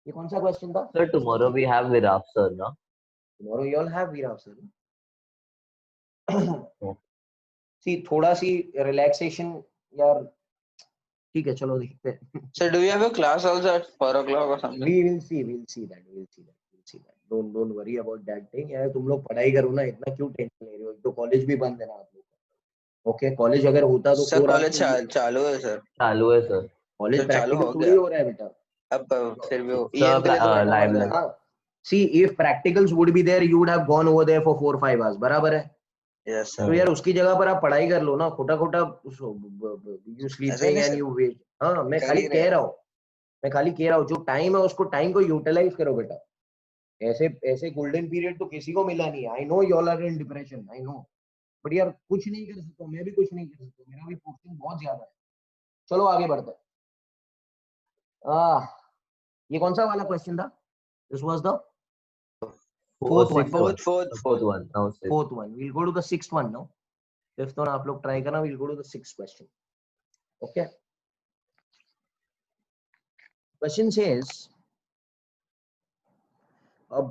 ये कौन सा क्वेश्चन था? Sir, tomorrow we have Viraf sir, no? Tomorrow you all have Viraf sir. See, थोड़ा सी relaxation यार. ठीक है, चलो देखते हैं. So do we have a class also at 4 o'clock or something? We'll see that. Don't worry about that thing. यार तुम लोग पढ़ाई करो ना, इतना क्यों टेंशन ले रहे हो? तो कॉलेज भी बंद है ना आप लोग का. ओके, कॉलेज अगर होता तो Sir, college चालू है sir. चालू है sir. कॉलेज तो चालू प्रैक्टिकल हो थोड़ी गया. हो रहा है बेटा. अब फिर भी Sir, EM के लिए तो बैठा live हुआ है. में. हाँ. See, if practicals would be there, you would have gone over there for 4-5 hours. बराबर है. Yes sir. तो यार उसकी जगह पर आप पढ़ाई कर लो ना. खोटा you sleeping and you wait. हाँ, मैं खाली कह रहा हूँ जो टाइम है उसको, टाइम को यूटिलाइज करो बेटा. ऐसे गोल्डन पीरियड तो किसी को मिला नहीं. I know you all are in depression, I know, but यार कुछ नहीं कर सकता. मैं भी कुछ नहीं कर सकता. मेरा भी पोर्शन बहुत ज्यादा है. चलो आगे बढ़ते हैं. ये कौन सा वाला क्वेश्चन था? This was the Fourth one. Fourth one. Now six. fourth one. We'll go to the sixth one now. Fifth one आप लोग ट्राई करना. We'll go to the sixth question. Okay. Question says a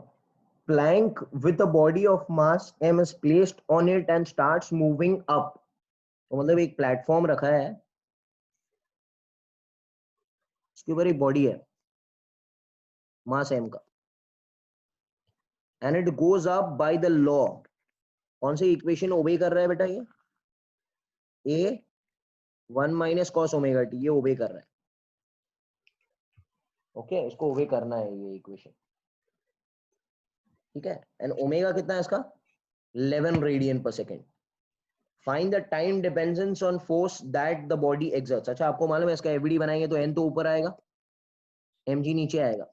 plank with a body of mass m is placed on it and starts moving up. तो मतलब एक platform रखा है, उसके ऊपर एक बॉडी है मास m का, and it goes up by the law. कौन सी इक्वेशन ओबे कर रहा है बेटा? ये a 1 minus cos omega t, ये ओबे कर रहा है. ओके, इसको ओबे करना है ये इक्वेशन. ठीक है. एंड ओमेगा कितना है इसका? 11 रेडियन पर second. Find the time dependence on force that the body exerts. अच्छा, आपको मालूम है इसका एवडी बनाएंगे तो n तो ऊपर आएगा, mg नीचे आएगा.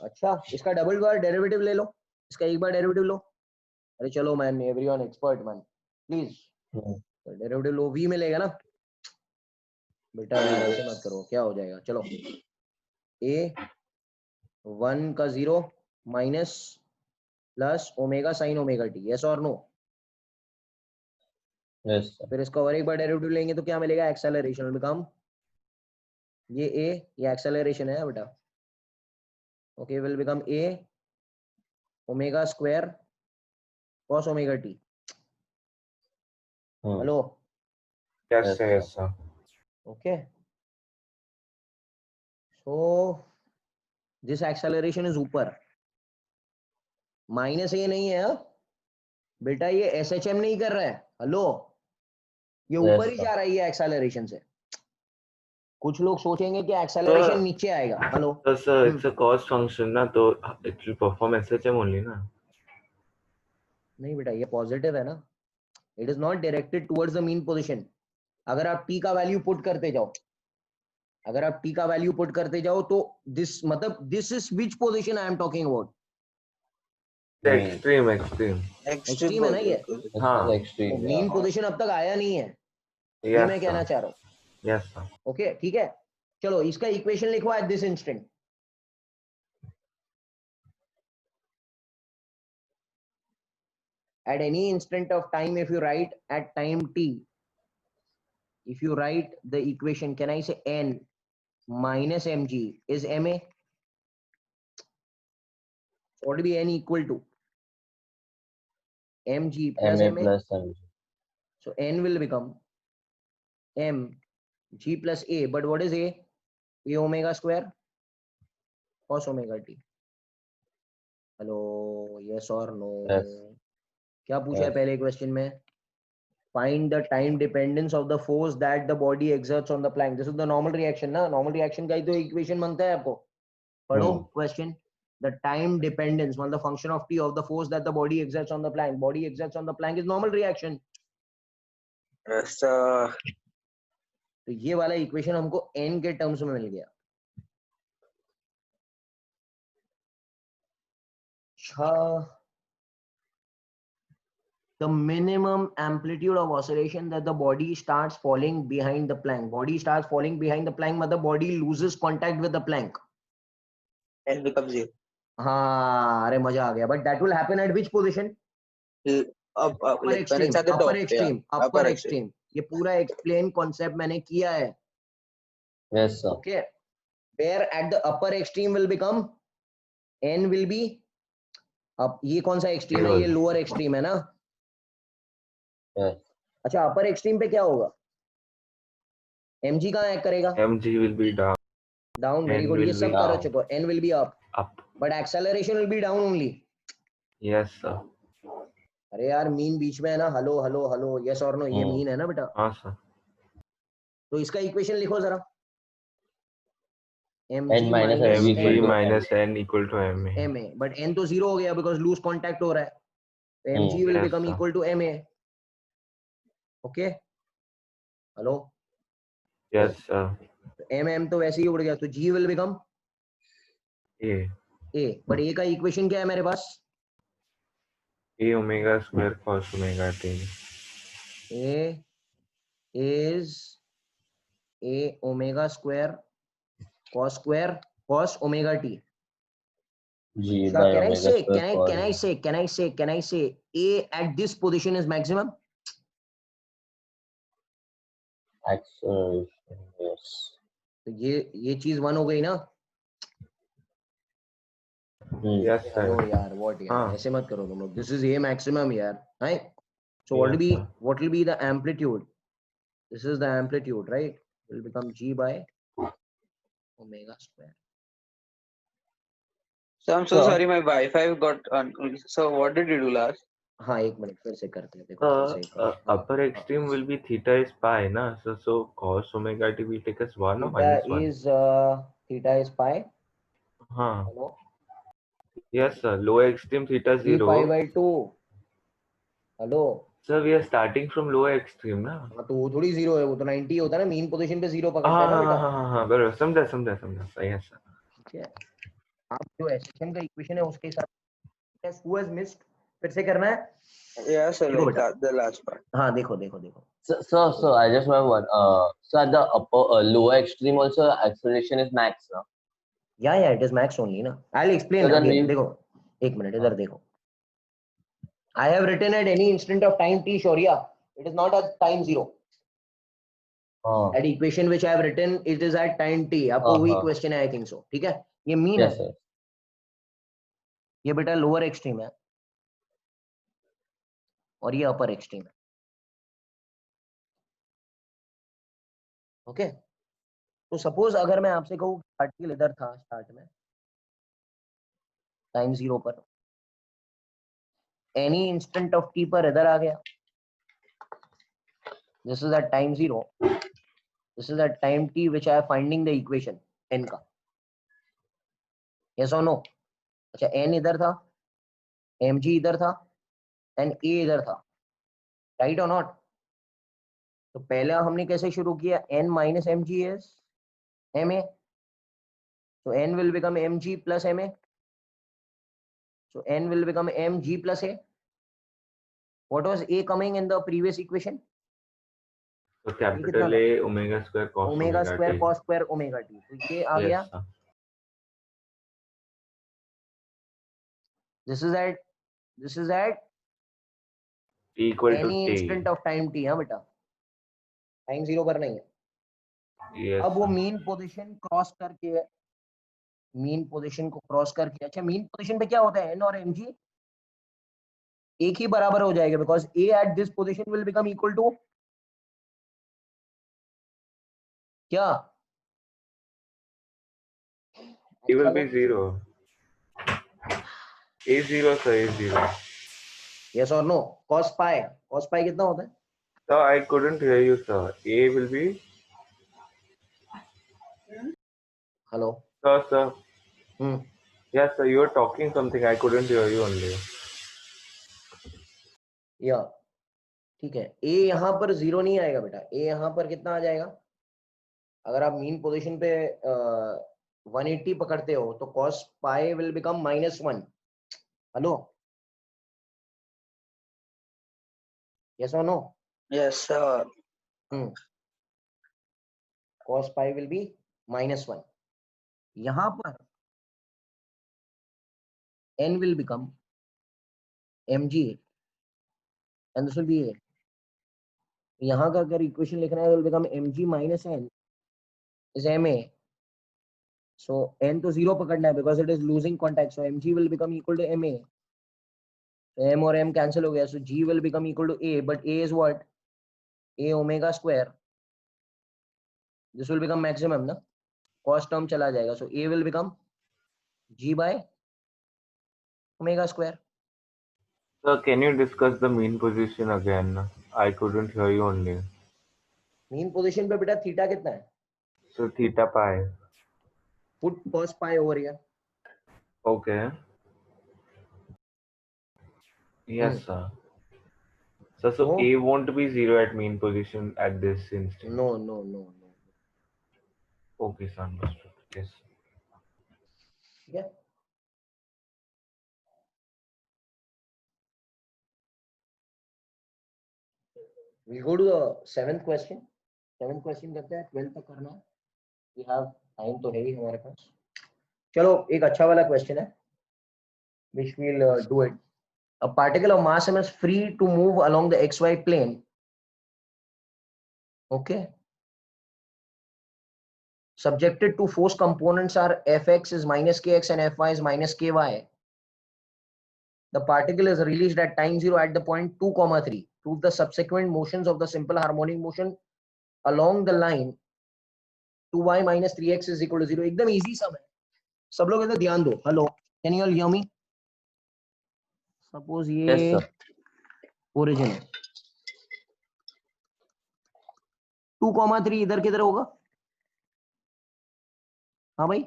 अच्छा, इसका डबल बार डेरिवेटिव ले लो. इसका एक बार डेरिवेटिव लो. अरे चलो man, everyone expert man, please derivative low. v मिलेगा ना बेटा? यार ऐसे मत करो, क्या हो जाएगा? चलो, a 1 का 0 minus plus omega sine omega T. Yes और नो? Yes sir. फिर इसका और एक बार डेरिवेटिव लेंगे तो क्या मिलेगा? एक्सेलरेशन विल बिकम, ये a, ये एक्सेलरेशन है बेटा. Okay, will become a omega square cos omega T. Hello. Yes, Yes, sir. Yes, sir. Okay. So this acceleration is ऊपर. माइनस ये नहीं है बेटा, ये SHM नहीं कर रहा है. हेलो, ये ऊपर ही जा रहा है ये एक्सेलरेशन से. कुछ लोग सोचेंगे कि एक्सेलरेशन नीचे आएगा. Hello. So, sir, it's a cos function, na? So it will perform SHM only, na? नहीं बेटा, ये पॉजिटिव है ना. It is not directed towards the mean position. अगर आप t का वैल्यू पुट करते जाओ, तो दिस मतलब this is which position I am talking about? Extreme. Extreme है ना ये. हाँ. Extreme. मीन पोजीशन अब तक आया नहीं है. ये Yes, मैं कहना sir. चाह रहा हूँ। Yes, sir. ओके ठीक है, चलो इसका इक्वेशन लिखो at this instant. At any instant of time, if you write at time t, if you write the equation, can I say n minus mg is ma? What will be n equal to? Mg plus MA ma. plus MG. So n will become m g plus a. But what is a? A omega square cos omega t. Hello, yes or no? Yes. क्या पूछा है Yes. पहले question में? Find the time dependence of the force that the body exerts on the plank. This is the normal reaction ना, normal reaction का ही तो equation बनता है आपको। पढ़ो question. The time dependence, मतलब function of t of the force that the body exerts on the plank. Body exerts on the plank is normal reaction. Yes, sir. तो ये वाला equation हमको n के terms में मिल गया। अच्छा, the minimum amplitude of oscillation that the body starts falling behind the plank. Body starts falling behind the plank, मतलब body loses contact with the plank. N becomes 0. हाँ, अरे मजा आ गया। But that will happen at which position? Up, Upper like when it's extreme, at the upper top. extreme, Yeah. upper Upper extreme. ये पूरा explain concept मैंने किया है। Yes, sir. Okay, where at the upper extreme will become n will be अब ये कौन सा extreme है? ये lower extreme है ना? Yes. अच्छा, upper extreme पे क्या होगा? mg कहाँ act करेगा? mg will be down. Down, very N good. ये will सब be कर down. चुको। n will be up, Up. but acceleration will be down only. Yes, sir. अरे यार मीन बीच में है ना। हेलो हेलो हेलो, यस और नो, ये मीन है ना बेटा। हाँ sir. तो इसका इक्वेशन लिखो जरा। N mg minus minus mg mg equal to minus n equal to ma. ma, but n तो जीरो हो गया बिकॉज लूज कांटेक्ट हो रहा है। तो mg will Yes, become sir. equal to ma. Okay, hello, Yes, sir. mm तो वैसे ही उड़ गया, तो g will become A. a, but a का इक्वेशन क्या है मेरे पास? A omega square cos omega t. a is a omega square cos omega t. G So by can I omega say, square can I say a at this position is maximum? acceleration. Yes. तो ये चीज one हो गई ना? Yes, sir. Hello यार, what यार, हाँ. ऐसे मत करो तुम लोग। दिस इज ए मैक्सिमम यार, right? So Yes, sir. what will be the amplitude? This is the amplitude, right? Will become g by omega square. So I'm so Sir. sorry, my Wi-Fi got on. So what did you do last? हाँ, एक minute फिर से करते हैं, देखो फिर से एक मिनट। हाँ, Upper extreme will be theta is pi, na? So cos omega t will take us 1 or theta minus 1? is theta is pi. हाँ. Hello? Yes, sir. Lower extreme theta 3 pi 0. by 2. Hello? Sir, we are starting from lower extreme, ना? हाँ, तो वो थोड़ी zero है, वो तो 90 होता है ना, मीन पोजीशन पे जीरो पकड़ते हैं ना बेटा। हाँ, बराबर, समझा, सही है सर। ठीक है, आप जो एसएचएम का इक्वेशन है उसके हिसाब से who has missed, फिर से करना है। Yeah, sir. देखो Like बेटा, the last part. हाँ देखो, So I just have one. So at the upper lower extreme also acceleration is max, no? या इट इज मैक्स ओनली ना। I will explain So then अगेन। we- देखो एक मिनट इधर देखो। I have written at any instant of time t, Shaurya, it is not at time 0। At equation which I have written it is at time t। आपको वही question है, I think so. ठीक है, ये मीन Yes, है, sir. ये बेटा lower extreme है और ये अपर एक्सट्रीम है। ओके, तो सपोज अगर मैं आपसे कहूँ पार्टिकल इधर था स्टार्ट में टाइम 0 पर, एनी इंस्टेंट ऑफ t पर इधर आ गया, this is at time 0, this is at time t which I am finding the equation n का। यस और नो? अच्छा, n इधर था, mg इधर था एंड a इधर था, राइट और नॉट? तो पहला हमने कैसे शुरू किया? n minus mg is ma, so n will become mg plus ma, so n will become mg plus a. What was a coming in the previous equation? So कितना capital था? A omega square cos omega omega square t. Cos square omega T, तो ये आ गया. Yes, sir. This is at T equal to any t. Instant of time T. हाँ बेटा, time 0 पर नहीं है. Yes, अब वो sir. मीन पोजीशन क्रॉस करके, मीन पोजीशन को क्रॉस करके, अच्छा मीन पोजीशन पे क्या होता है, एन और एम जी एक ही बराबर हो जाएगा, because A at this position will become equal to क्या? T will be 0. A0, sir, A0. Yes और नो. कॉस पाई कितना होता है? Sir, I couldn't hear you, sir. A will be. Hello. Sir. Hmm. Yes, sir, you were talking something. I couldn't hear you only. या ठीक है. ए यहाँ पर 0 नहीं आएगा बेटा. ए यहाँ पर कितना आ जाएगा? अगर आप मीन पोजीशन पे 180 पकड़ते हो तो cos pi will become -1. Hello. Yes और no? Yes, sir. cos pi will be -1. यहाँ पर n will become mg and this will be a. यहाँ का अगर इक्वेशन लिखना है, will become mg minus n is ma. So n तो 0 पकड़ना है because it is losing contact. So mg will become equal to ma. So m और m cancel हो गया. So g will become equal to a, but a is what? a omega square. This will become maximum ना. Cos term चला जाएगा. So a will become g by omega square. Sir, can you discuss the mean position again? I couldn't hear you only. Mean position पे बेटा theta कितना है? So theta pi. Put cos pi over here. Okay. Yes, sir. So So? A won't be 0 at mean position at this instant. No. Okay, sir, understood. Yes. Yeah. We'll go to the seventh question. Seventh question करते हैं, 12th तक करना है. We have time तो है ही हमारे पास. चलो एक अच्छा वाला question है, which we'll do it. A particle of mass m is free to move along the xy plane. Okay. Subjected to force components are fx is minus kx and fy is minus ky. The particle is released at time 0 at the point 2, 3. Prove the subsequent motions of the simple harmonic motion along the line 2y minus 3x is equal to 0. एकदम easy सब है. सब लोग इधर ध्यान दो. Hello, can you all hear me? Suppose ये Yes, sir. Origin है. 2,3 इधर किधर होगा? हाँ भाई,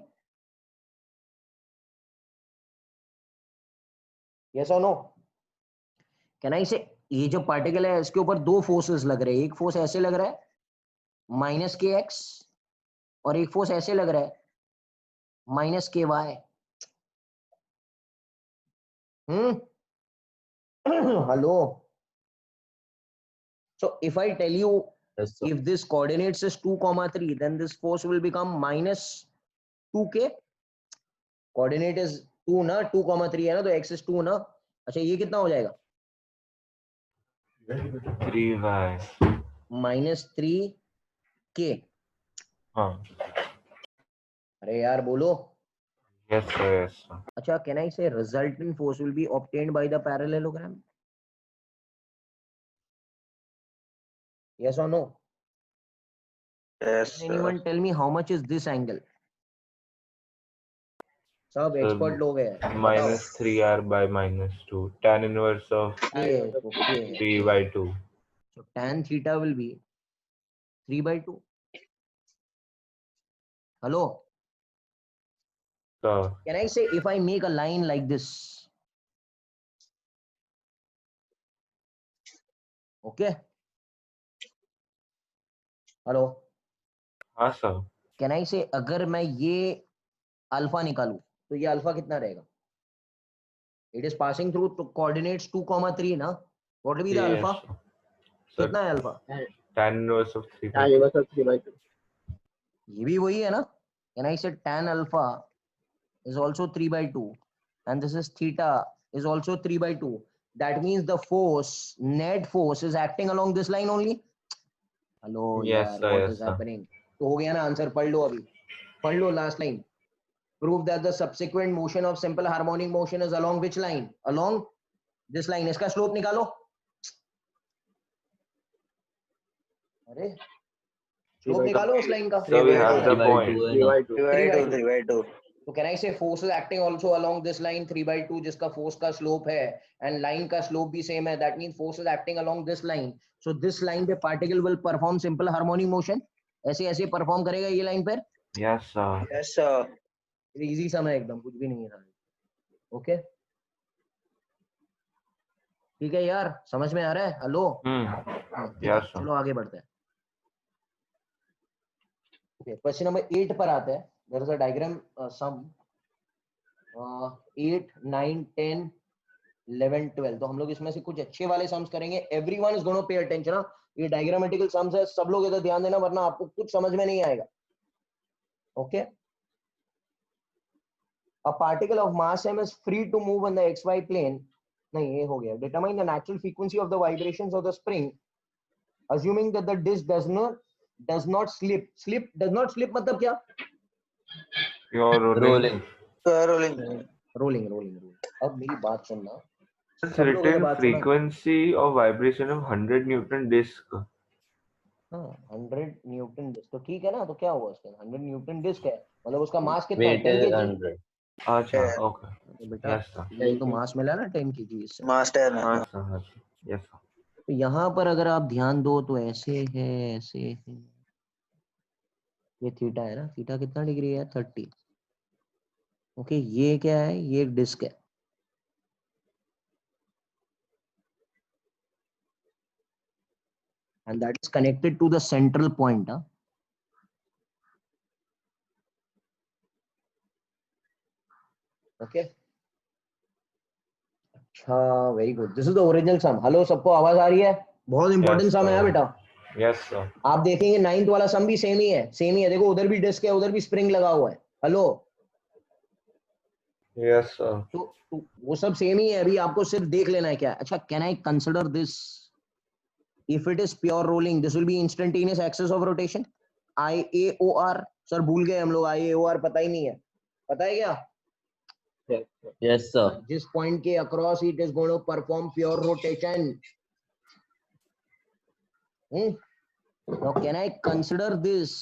यस और नो? कैन आई से ये जो पार्टिकल है इसके ऊपर दो फोर्सेस लग रहे हैं. एक फोर्स ऐसे लग रहा है माइनस के एक्स, और एक फोर्स ऐसे लग रहा है minus K Y. Hello. So if I tell you, Yes, sir. if this coordinates is 2,3, then this force will become minus 2k. Coordinate is 2 ना, 2,3 है ना, तो x is 2 ना. अच्छा ये कितना हो जाएगा? 3y. minus 3k. हाँ. अरे यार बोलो. Yes, sir. Yes, sir. अच्छा, can I say resultant force will be obtained by the parallelogram? Yes or no? Yes, Can anyone tell me how much is this angle? सब expert लोग हैं. Minus 3r by minus 2. Tan inverse of Okay. 3 by 2. So tan theta will be 3 by 2. Hello. So, Can I say if I make a line like this? Okay. Hello. हाँ sir. Can I say अगर मैं ये alpha निकालूं तो ये alpha कितना रहेगा? It is passing through to coordinates 2, 3 ना. What will be the Yes, alpha? sir. कितना है alpha? tan inverse of 3 by tan 2. inverse of 3 by 2. ये भी वही है ना. Can I say tan alpha is also 3 by 2 and this is theta is also 3 by 2. That means the force, net force is acting along this line only. Hello, Yes, yaar, sir, what yes, is sir. happening? तो हो गया ना answer. पढ़ लो अभी. पढ़ लो last line. Prove that the subsequent motion of simple harmonic motion is along which line? Along this line. इसका slope निकालो. अरे slope निकालो उस line का. So we have the 3 by point. 2 3 है ना. by 2. 3 by 2, 3 by 2. तो can I say force is acting also along this line 3 by 2 जिसका force का slope है and line का slope भी same है. That means force is acting along this line. So this line पे particle will perform simple harmonic motion. ऐसे ऐसे perform करेगा ये line पर. Yes, sir. Yes, sir. Easy समय एकदम, कुछ भी नहीं है. ओके ठीक है यार, समझ में आ रहा है. हेलो. ठीक है, Yes, sir. चलो आगे बढ़ते हैं. ओके, क्वेश्चन नंबर 8 पर आते हैं. There is a diagram sum 8 9 10 11 12. तो हम लोग इसमें से कुछ अच्छे वाले सम्स करेंगे. Everyone is gonna pay attention. ये डायग्रामेटिकल सम्स है, सब लोग इधर ध्यान देना वरना आपको कुछ समझ में नहीं आएगा. Okay. A particle of mass m is free to move on the xy plane. नहीं, ये हो गया. Determine the natural frequency of the vibrations of the spring, assuming that the disc does not slip. Does not slip मतलब क्या? You're rolling. Rolling. Rolling. अब मेरी बात सुनना. It's सब लोग इधर written बात सुनो. frequency of vibration of 100 Newton disc. हाँ, 100 न्यूटन डिस्क. तो ठीक है ना. तो क्या हुआ उसके? 100 न्यूटन डिस्क है, मतलब उसका मास कितना है? Weight 10 is kg. 100. अच्छा, Yeah. okay. तो बेटा Yes, sir. ये तो मास मिला ना 10 kg इससे. Master. हाँ, sir. हाँ, sir. Yes, sir. तो यहाँ पर अगर आप ध्यान दो तो ऐसे है, ऐसे है. ये थीटा है ना. थीटा कितना डिग्री है? 30. ओके, ये क्या है? ये एक डिस्क है. and that is connected to the central point. Okay. अच्छा, very good. This is the original sum. Hello, सबको आवाज आ रही है? बहुत इंपॉर्टेंट Yes, सम है sir. बेटा. Yes, sir. आप देखेंगे 9th वाला सम भी सेम ही है. सेम ही है. देखो, उधर भी डिस्क है, उधर भी स्प्रिंग लगा हुआ है. हेलो. Yes, sir. तो वो सब सेम ही है. अभी आपको सिर्फ देख लेना है क्या. अच्छा, can I consider this if it is pure rolling, this will be instantaneous axis of rotation. IAOR. Sir भूल गए हम लोग. IAOR पता ही नहीं है. पता है क्या? Yes, sir. जिस पॉइंट के across it is going to perform pure rotation. Now can I consider this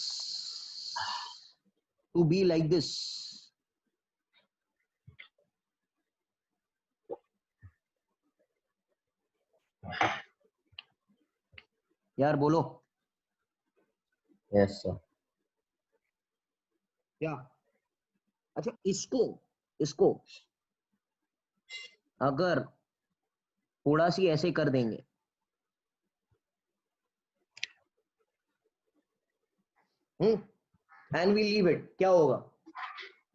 to be like this? यार बोलो. Yes, sir. क्या? अच्छा, इसको अगर थोड़ा सी ऐसे कर देंगे, एंड वी लीव इट, क्या होगा?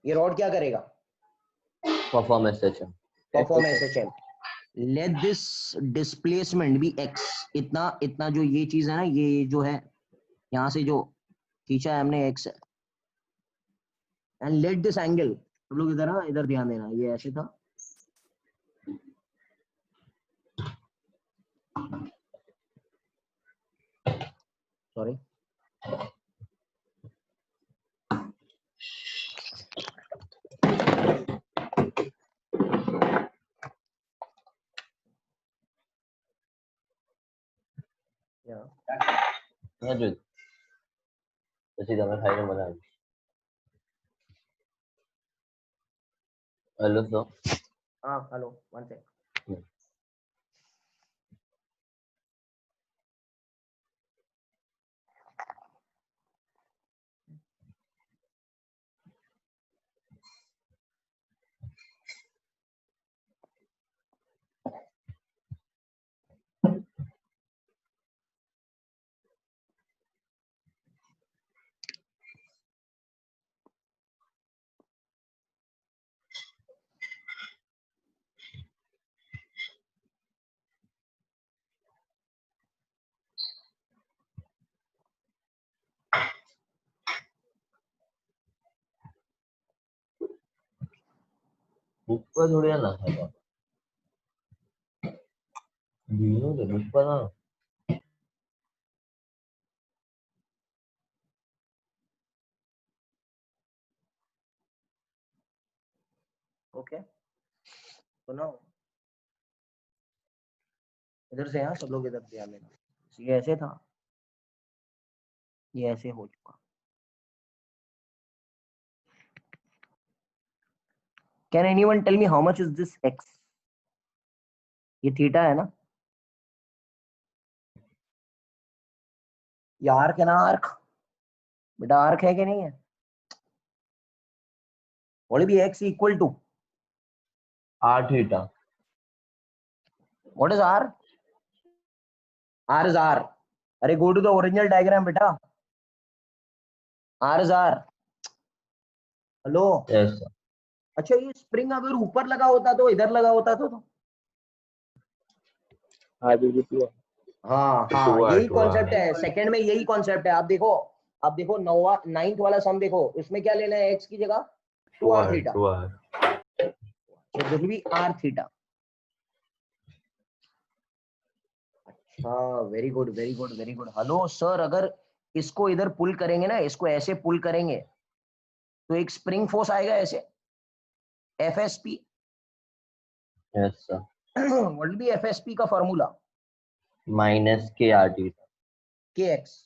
ये रॉड क्या करेगा? Perform SHM. Perform SHM. Let this displacement be x. इतना जो ये चीज है ना, ये जो है यहाँ से जो खींचा है हमने x है. And let this angle. तुम लोग इधर इधर ध्यान देना. ये ऐसे था. सॉरी. Yeah, dude. પછી તમે ખાઈને બનાવી. Hello, sir. हाँ, हेलो, वन सेकंड. ऊपर थोड़ी ना है बीनू के ऊपर ना ओके सुनो, इधर से यहाँ सब लोग इधर ध्यान देना। ये ऐसे था, ये ऐसे हो चुका। Can anyone tell me how much is this X? ये थीटा है ना, ये आर्क है ना, आर्क बेटा, आर्क है कि नहीं है? What be x equal to r theta what is r? R is r, अरे go to the original diagram बेटा, r is r. Hello, yes sir. अच्छा ये स्प्रिंग अगर ऊपर लगा होता तो इधर लगा होता तो I will be 2r. हाँ हाँ, 2r, यही 2r. कॉन्सेप्ट है, सेकंड में यही कॉन्सेप्ट है। आप देखो नौवा 9th वाला सम देखो, इसमें क्या लेना है एक्स की जगह? 2r theta, 2r. so this will be r theta. अच्छा, very good very good very good. Hello sir, अगर इसको इधर पुल करेंगे ना, इसको ऐसे पुल करेंगे तो एक स्प्रिंग फोर्स आएगा ऐसे, FSP। yes sir. What will B FSP का formula? minus k r theta kx।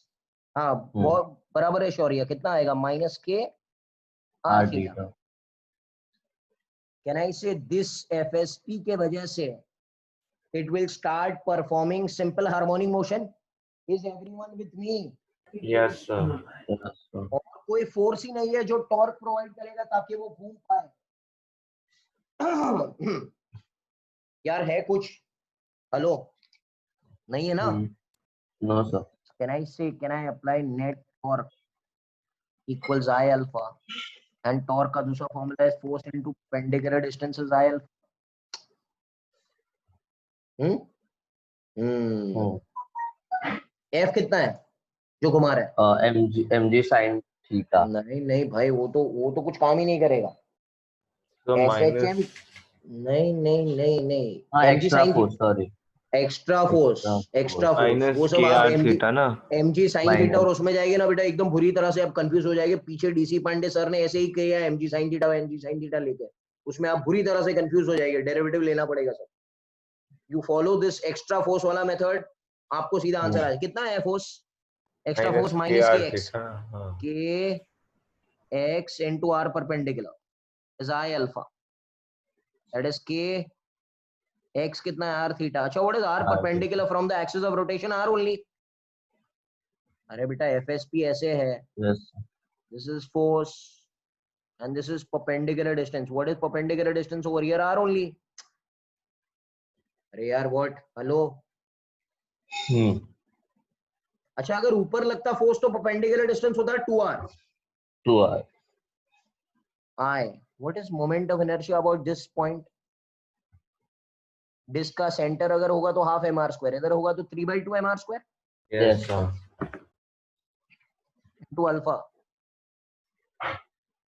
हाँ बहुत बराबर है शौर्य, कितना आएगा? Minus K r R theta. theta can I say this FSP के वजह से it will start performing simple harmonic motion? Is everyone with me? Yes, sir. yes sir. और कोई फोर्स ही नहीं है जो टॉर्क प्रोवाइड करेगा ताकि वो घूम पाए। यार है कुछ? हेलो, नहीं है ना? no sir. can I apply net torque equals I alpha and torque का दूसरा फॉर्मूला है force into perpendicular distance is I alpha। F कितना है जो घुमा रहा है? mg sin theta नहीं नहीं भाई, वो तो कुछ काम ही नहीं करेगा। So SHM minus. नहीं नहीं नहीं नहीं, mg extra sin force sorry extra force, extra force Minus वो सब k आप r theta ना. mg sin Minus. थीटा और उसमें जाएंगे ना बेटा, एकदम बुरी तरह से आप कंफ्यूज हो जाएंगे। पीछे डीसी पांडे सर ने ऐसे ही किया है, mg sin theta mg sin theta लेके, उसमें आप बुरी तरह से कंफ्यूज हो जाएंगे, डेरिवेटिव लेना पड़ेगा sir. You follow this extra force वाला मेथड, आपको सीधा आंसर आ जाए। कितना है force? Extra force Minus k minus r k x, theta. हाँ. K x into r perpendicular is I alpha, that is k x कितना है? r theta. अच्छा, what is r R perpendicular from the axis of rotation? r only. अरे बेटा FSP ऐसे है, yes sir. This is force and this is perpendicular distance. What is perpendicular distance over here? r only. अरे यार what, hello. अच्छा, अगर ऊपर लगता फोर्स तो परपेंडिकुलर डिस्टेंस होता है 2r। 2r I, what is moment of inertia about this point? Disc का सेंटर अगर होगा तो हाफ mr स्क्वायर, इधर होगा तो 3/2 mr square Yes, sir. Into alpha.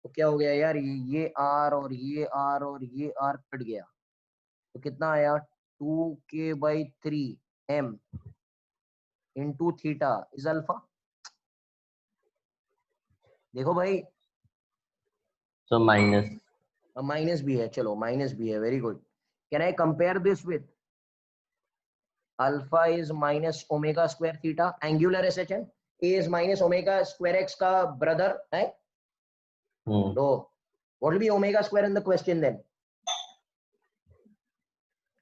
तो क्या हो गया यार, ये r और ये r और ये r कट गया, तो कितना आया? 2k/3 m into theta is alpha. देखो भाई, so minus माइनस भी है, चलो माइनस भी है, very good. Can I compare this with alpha is minus omega square theta, angular SHM। A is minus omega square x का brother है। लो, what will be omega square in the question then?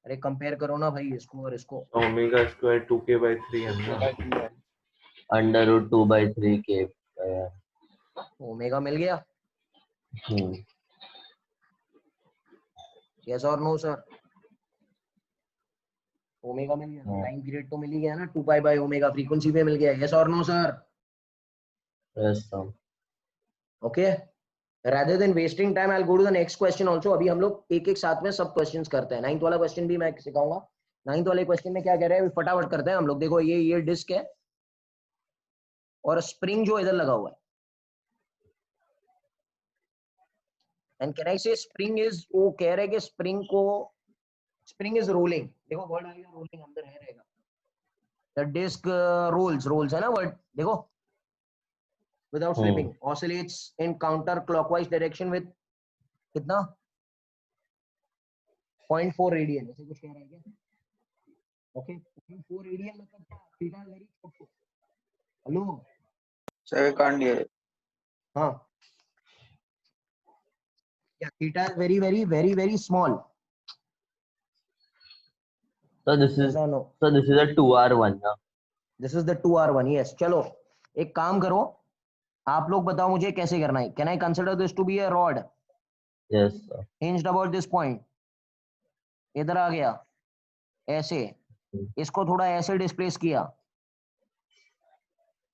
अरे compare करो ना भाई इसको और इसको। Omega square 2k/3 है ना. under root 2/3 k ओमेगा मिल गया, यस और नो सर? ओमेगा मिल गया, टाइम पीरियड तो मिल ही गया ना, 2π/ओमेगा फ्रीक्वेंसी पे मिल गया, यस और no sir? yes sir. Okay, rather than wasting time I'll go to the next question also। अभी हम लोग एक एक साथ में सब क्वेश्चंस करते हैं। 9th वाला क्वेश्चन भी मैं सिखाऊंगा। 9th वाले क्वेश्चन में क्या कह रहे हैं फटाफट करते हैं हम लोग। देखो ये डिस्क है और स्प्रिंग जो इधर लगा हुआ है, एंड कैन आई से स्प्रिंग इज, वो कह रहे कि स्प्रिंग इज रोलिंग, देखो वर्ड आएगा रोलिंग अंदर है रहेगा, द डिस्क रोल्स है ना वर्ड, देखो without slipping, oscillates in counter clockwise direction with कितना 0.4 रेडियन, ऐसे कुछ कह रहा है क्या? ओके 0.4 रेडियन मतलब क्या, थीटा वेरी छोटा, hello So we can't hear it. हाँ, yeah, theta is very small. So this is Yes or no? so this is a 2R1 ना. This is the 2R1. Yes. चलो एक काम करो, आप लोग बताओ मुझे कैसे करना है. Can I consider this to be a rod Yes sir. hinged about this point? इधर आ गया ऐसे, इसको थोड़ा ऐसे डिस्प्लेस किया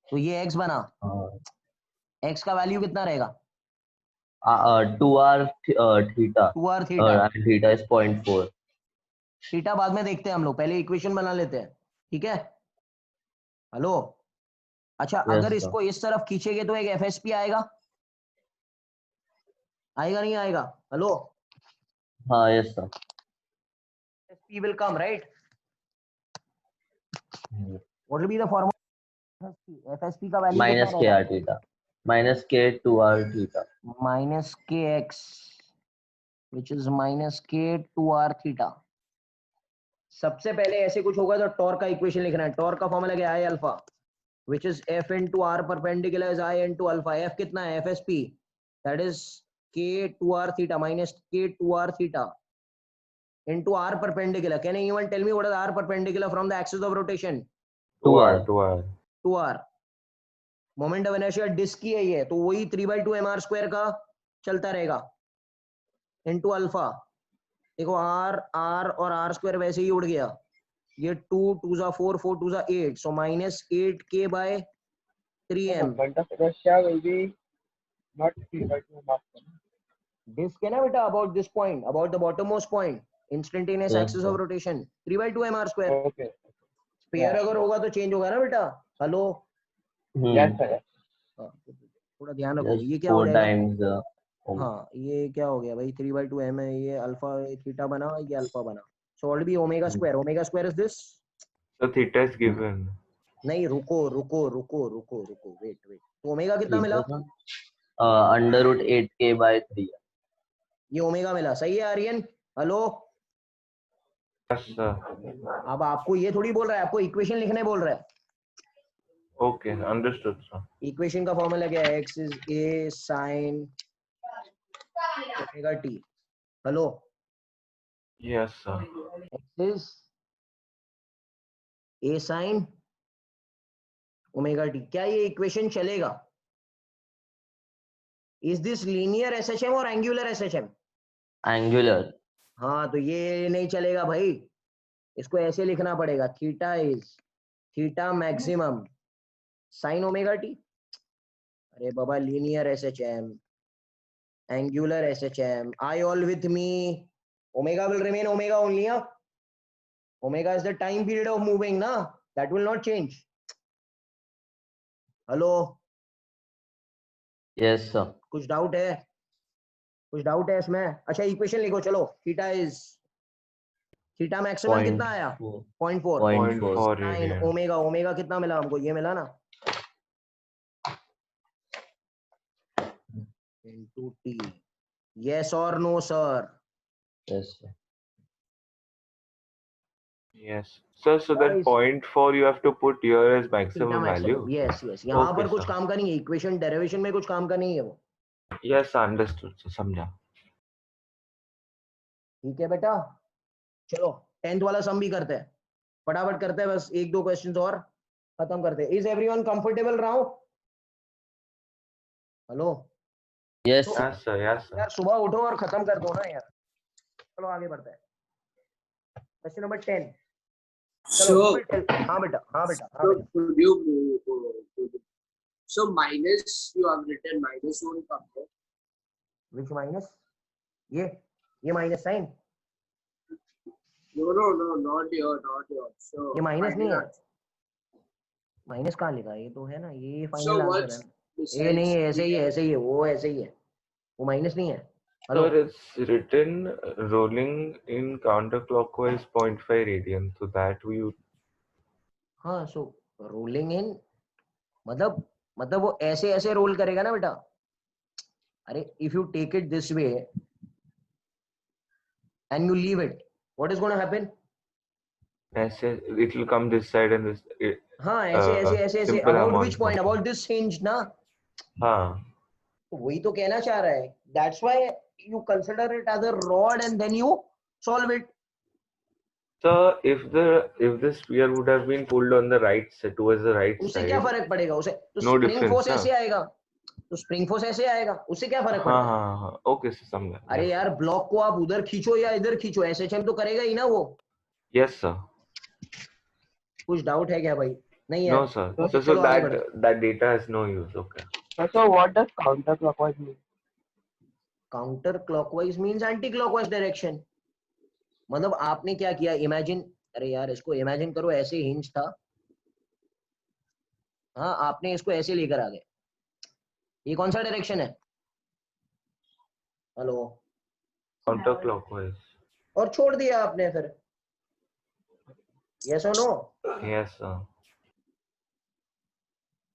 तो ये x बना. x का वैल्यू कितना रहेगा? 2R theta. 2r theta. And theta is 0.4. Theta बाद में देखते हैं हम लोग, पहले इक्वेशन बना लेते हैं, ठीक है? हेलो, अच्छा Yes, अगर sir. इसको इस तरफ खींचेंगे तो एक FSP आएगा, आएगा नहीं आएगा? हेलो, हाँ yes sir. FSP will come, right? What will be the formula? FSP का वैल्यू Minus कितना रहेगा? KR theta. Minus K 2R theta. Minus KX, which is minus K 2R theta. सबसे पहले ऐसे कुछ होगा तो टॉर्क का इक्वेशन लिखना है. टॉर्क का फॉर्मूला क्या है? Alpha, which is F into R perpendicular is I into alpha. F कितना है? FSP, that is K 2R theta minus K 2R theta into R perpendicular. Can you even tell me what is R perpendicular from the axis of rotation? 2R. 2R. Moment of inertia disc की है ये, तो वही 3/2 mr square का चलता रहेगा into alpha. देखो R और R स्क्वायर वैसे ही उड़ गया, ये 2 2 जा 4 4 2 जा 8, so minus 8k by 3m. Moment of inertia will be not 3/2 mr. Disk है ना बेटा, about this point, about the bottommost point, instantaneous Yes, axis sir. of rotation, 3/2 mr square. Okay. Spare अगर होगा तो चेंज होगा ना बेटा. Hello, Yes sir. हाँ, थोड़ा ध्यान रखो. Yes, ये क्या हो 4 जाएगा? times. हाँ, ये क्या हो गया भाई? 3/2 m है, ये अल्फा थीटा बना, ये अल्फा बना. So what will be omega square? Omega square is this? So theta is given. नहीं, रुको, वेट. तो ओमेगा कितना मिला? Under root 8K by 3. ये ओमेगा मिला, सही है आर्यन? Hello, Yes, sir. अब आपको ये थोड़ी बोल रहा है, आपको इक्वेशन लिखने बोल रहा है. Okay, understood, sir. इक्वेशन का फॉर्मूला क्या है? x is a sin omega t. Hello, Yes, sir. x is a sin omega t. क्या ये इक्वेशन चलेगा? Is this linear SHM और angular SHM? Angular. हाँ, तो ये नहीं चलेगा भाई, इसको ऐसे लिखना पड़ेगा. Theta is theta maximum sine omega t. अरे बाबा, linear SHM, angular SHM, I all with me. Omega will remain omega only. Omega is the time period of moving ना, that will not change. Hello, Yes sir. कुछ doubt है? इसमें? अच्छा equation लिखो, चलो. Theta maximum कितना आया? 0.4. 0.4 sign radian. Omega कितना मिला हमको? ये मिला ना, into t. Yes or no sir? Yes sir. Yes. Sir, so that Guys. 0.4 you have to put here as theta maximum value. Maximum. Yes, यहाँ Okay, पर कुछ sir. काम का नहीं है, इक्वेशन डेरिवेशन में कुछ काम का नहीं है वो. Yes, understood. So समझा. ठीक है बेटा, चलो 10th वाला सम भी करते हैं, फटाफट करते हैं, बस 1-2 क्वेश्चंस और खत्म करते हैं. Is everyone comfortable now? Hello Yes. Yes, sir. Yes, sir. यार, सुबह उठो और खत्म कर दो ना यार. चलो आगे बढ़ते हैं. Question number 10. So, हाँ बेटा. could you so minus, you have written minus one come there. Which minus? ये minus sign, No, not your. So ये माइनस नहीं है. answer. माइनस कहाँ लिखा है? ये तो है ना, ये So फाइनल आंसर what's है. besides ये नहीं है, ऐसे ही the- है, वो ऐसे ही है, वो माइनस नहीं है. Hello Sir, it's written rolling in counterclockwise 0.5 radian. So that we हाँ, सो रोलिंग इन मतलब वो ऐसे ऐसे रोल करेगा ना बेटा. अरे if you take it this way and you leave it, what is going to happen? it will come this side and this हाँ, ऐसे simple about harmonic which point? motion. About this hinge ना. हाँ. तो वही तो कहना चाह रहा है. That's why you consider it as a rod and then you solve it. So if the sphere would have been pulled on the right side towards the right उससे side, क्या फर्क पड़ेगा उसे? तो no स्प्रिंग difference, फोर्स ना? ऐसे आएगा, तो स्प्रिंग फोर्स ऐसे आएगा, उससे क्या फर्क हाँ पड़ता है? हाँ हाँ. Okay, sir, समझा. अरे Yes, यार ब्लॉक को आप उधर खींचो या इधर खींचो, ऐसे तो करेगा ही ना वो. yes, sir. कुछ डाउट है क्या भाई? नहीं है. No, sir. ओके, So चलो आगे बढ़ते हैं. that data has no use. Okay. So what does counterclockwise mean? Counter clockwise means anti clockwise direction. मतलब आपने क्या किया, इमेजिन, अरे यार इसको इमेजिन करो, ऐसे हिंज था. हाँ, आपने इसको ऐसे लेकर आ गए. ये कौन सा डायरेक्शन है? हेलो. Counterclockwise. और छोड़ दिया आपने फिर. यस और नो? Yes, sir.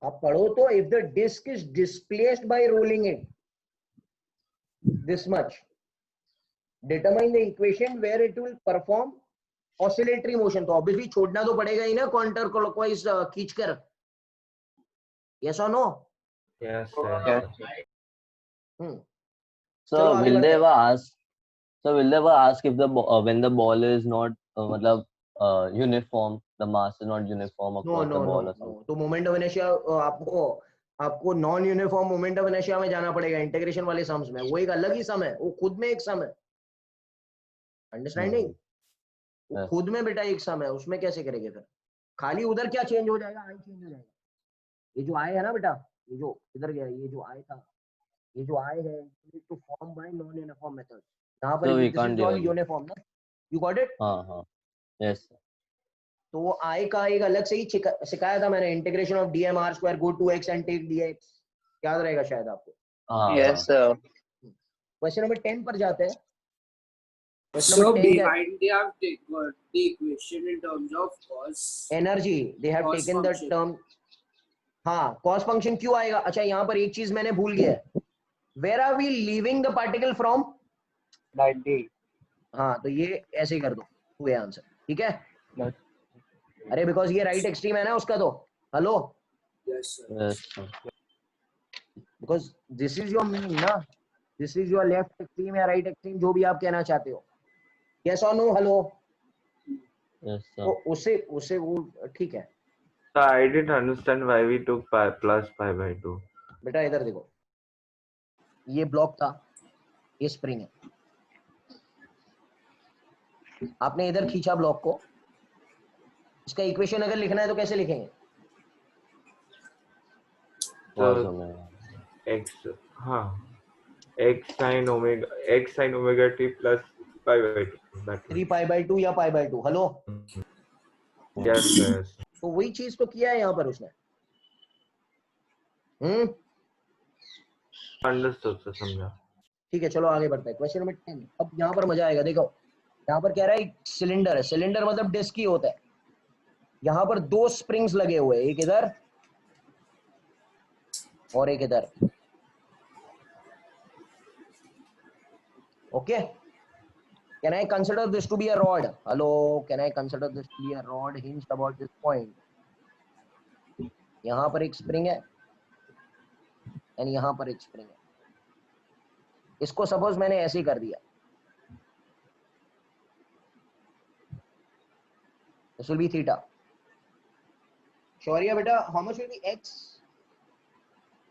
आप पढ़ो तो, if the disc is displaced by rolling it this much, determine the equation where it will perform oscillatory motion. तो obviously छोड़ना तो पड़ेगा ही ना counter clockwise खींचकर. Yes or no? Yes, Yes. sir. So चलो आगे will बढ़ते they हैं. ever ask? So will they ever ask if when the ball is not मतलब uniform, the mass is not uniform No, across the no, no, ball or no. something? तो moment of inertia आपको non uniform moment of inertia में जाना पड़ेगा integration वाले sums में. वो एक अलग ही सम है, वो खुद में एक सम है. अंडरस्टैंडिंग? वो Yes. खुद में बेटा एक सम है, उसमें कैसे करेंगे फिर? खाली उधर क्या चेंज हो जाएगा? आई चेंज हो जाएगा. ये जो आई है ना बेटा, ये जो इधर गया, ये जो आई था, ये जो आई है, to form by non uniform method. यहाँ पर So we this can't is all really. Uniform ना. You got it? हाँ. Yes. तो वो आई का एक अलग से ही सिखाया था मैंने, integration of DM R square go to X and take DX. याद रहेगा शायद आपको. हाँ. Yes, sir. क्वेश्चन नंबर 10 पर जाते हैं. क्वेश्चन So नंबर 10 क्या? behind they have taken the equation in terms of cos. Energy they have Cos taken the function. Term. हाँ, कॉस फंक्शन क्यों आएगा? अच्छा, यहाँ पर एक चीज मैंने भूल गया है. Where are we leaving the particle from? 90. हाँ, तो ये ऐसे ही कर दो, हुए आंसर. ठीक है. Yes. अरे बिकॉज ये राइट एक्सट्रीम है ना उसका. तो hello, Yes, sir. Yes. Because this is your mean ना, this is your left extreme या राइट एक्सट्रीम, जो भी आप कहना चाहते हो. यस और नो? हेलो. Yes, sir. तो उससे वो ठीक है. So I didn't understand why we took plus pi by 2. बेटा इधर देखो, ये ब्लॉक था, ये स्प्रिंग है. आपने इधर खींचा ब्लॉक को. इसका इक्वेशन अगर लिखना है तो कैसे लिखेंगे? So, X, हाँ, x sin omega t plus pi by 2. That 3 pi by 2 या pi by 2. Hello. Yes, yes. तो वही चीज तो किया है यहाँ पर उसने. Understood, sir, समझा. ठीक है, चलो आगे बढ़ते हैं. Question number 10. अब यहाँ पर मजा आएगा. देखो, यहाँ पर कह रहा है सिलेंडर है. सिलेंडर मतलब डिस्क ही होता है. यहाँ पर दो स्प्रिंग्स लगे हुए हैं, एक इधर और एक इधर. Okay. Can I consider this to be a rod? Hello, can I consider this to be a rod hinged about this point? यहाँ पर एक स्प्रिंग है एंड यहाँ पर एक स्प्रिंग है. इसको सपोज मैंने ऐसे ही कर दिया. This will be theta. Shaurya beta, how much will be x?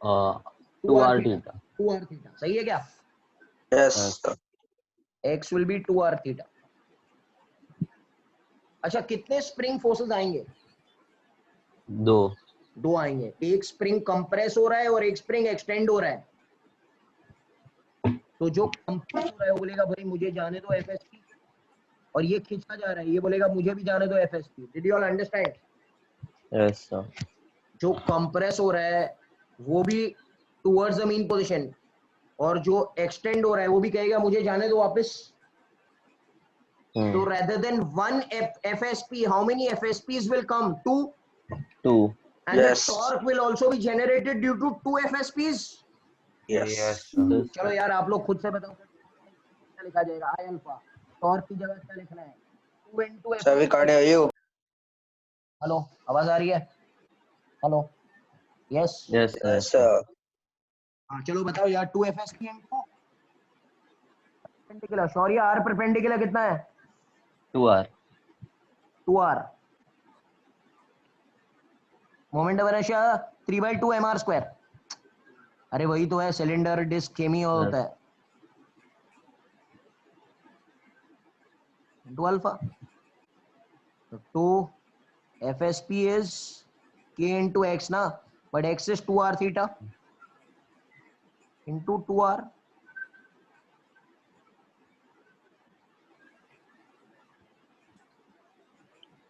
2r theta. 2r theta. सही है क्या? Yes, sir. x will be 2r theta. अच्छा, कितने स्प्रिंग फोर्सेस आएंगे? दो आएंगे. एक स्प्रिंग कंप्रेस हो रहा है और एक स्प्रिंग एक्सटेंड हो रहा है. तो जो कंप्रेस हो रहा है वो बोलेगा भाई मुझे जाने दो एफएस की, और ये खींचा जा रहा है ये बोलेगा मुझे भी जाने दो एफएस की. Did you all understand? Yes, sir. जो कंप्रेस हो रहा है वो भी टुवर्ड्स द मीन पोजीशन, और जो एक्सटेंड हो रहा है वो भी कहेगा मुझे जाने दो वापस. So rather than one FSP, how many FSPs will come? 2. 2. And Yes. the torque will also be generated due to 2 FSPs. Yes. Yes, sir. चलो यार आप लोग खुद से बताओ क्या लिखा जाएगा. I alpha. टॉर्क की जगह क्या लिखना है? 2 into Sir, we can't hear you. Hello, आवाज आ रही है? Hello. Yes. Yes, sir. Yes, sir. हाँ चलो बताओ यार. 2 FSP into परपेंडिकुलर. शौर्य R परपेंडिकुलर कितना है? 2R. 2R. Moment of inertia 3/2 mr square. अरे वही तो है, सिलेंडर डिस्क केमी होता है. into alpha. So 2 FSP is K into X na, but X is 2R theta into 2R.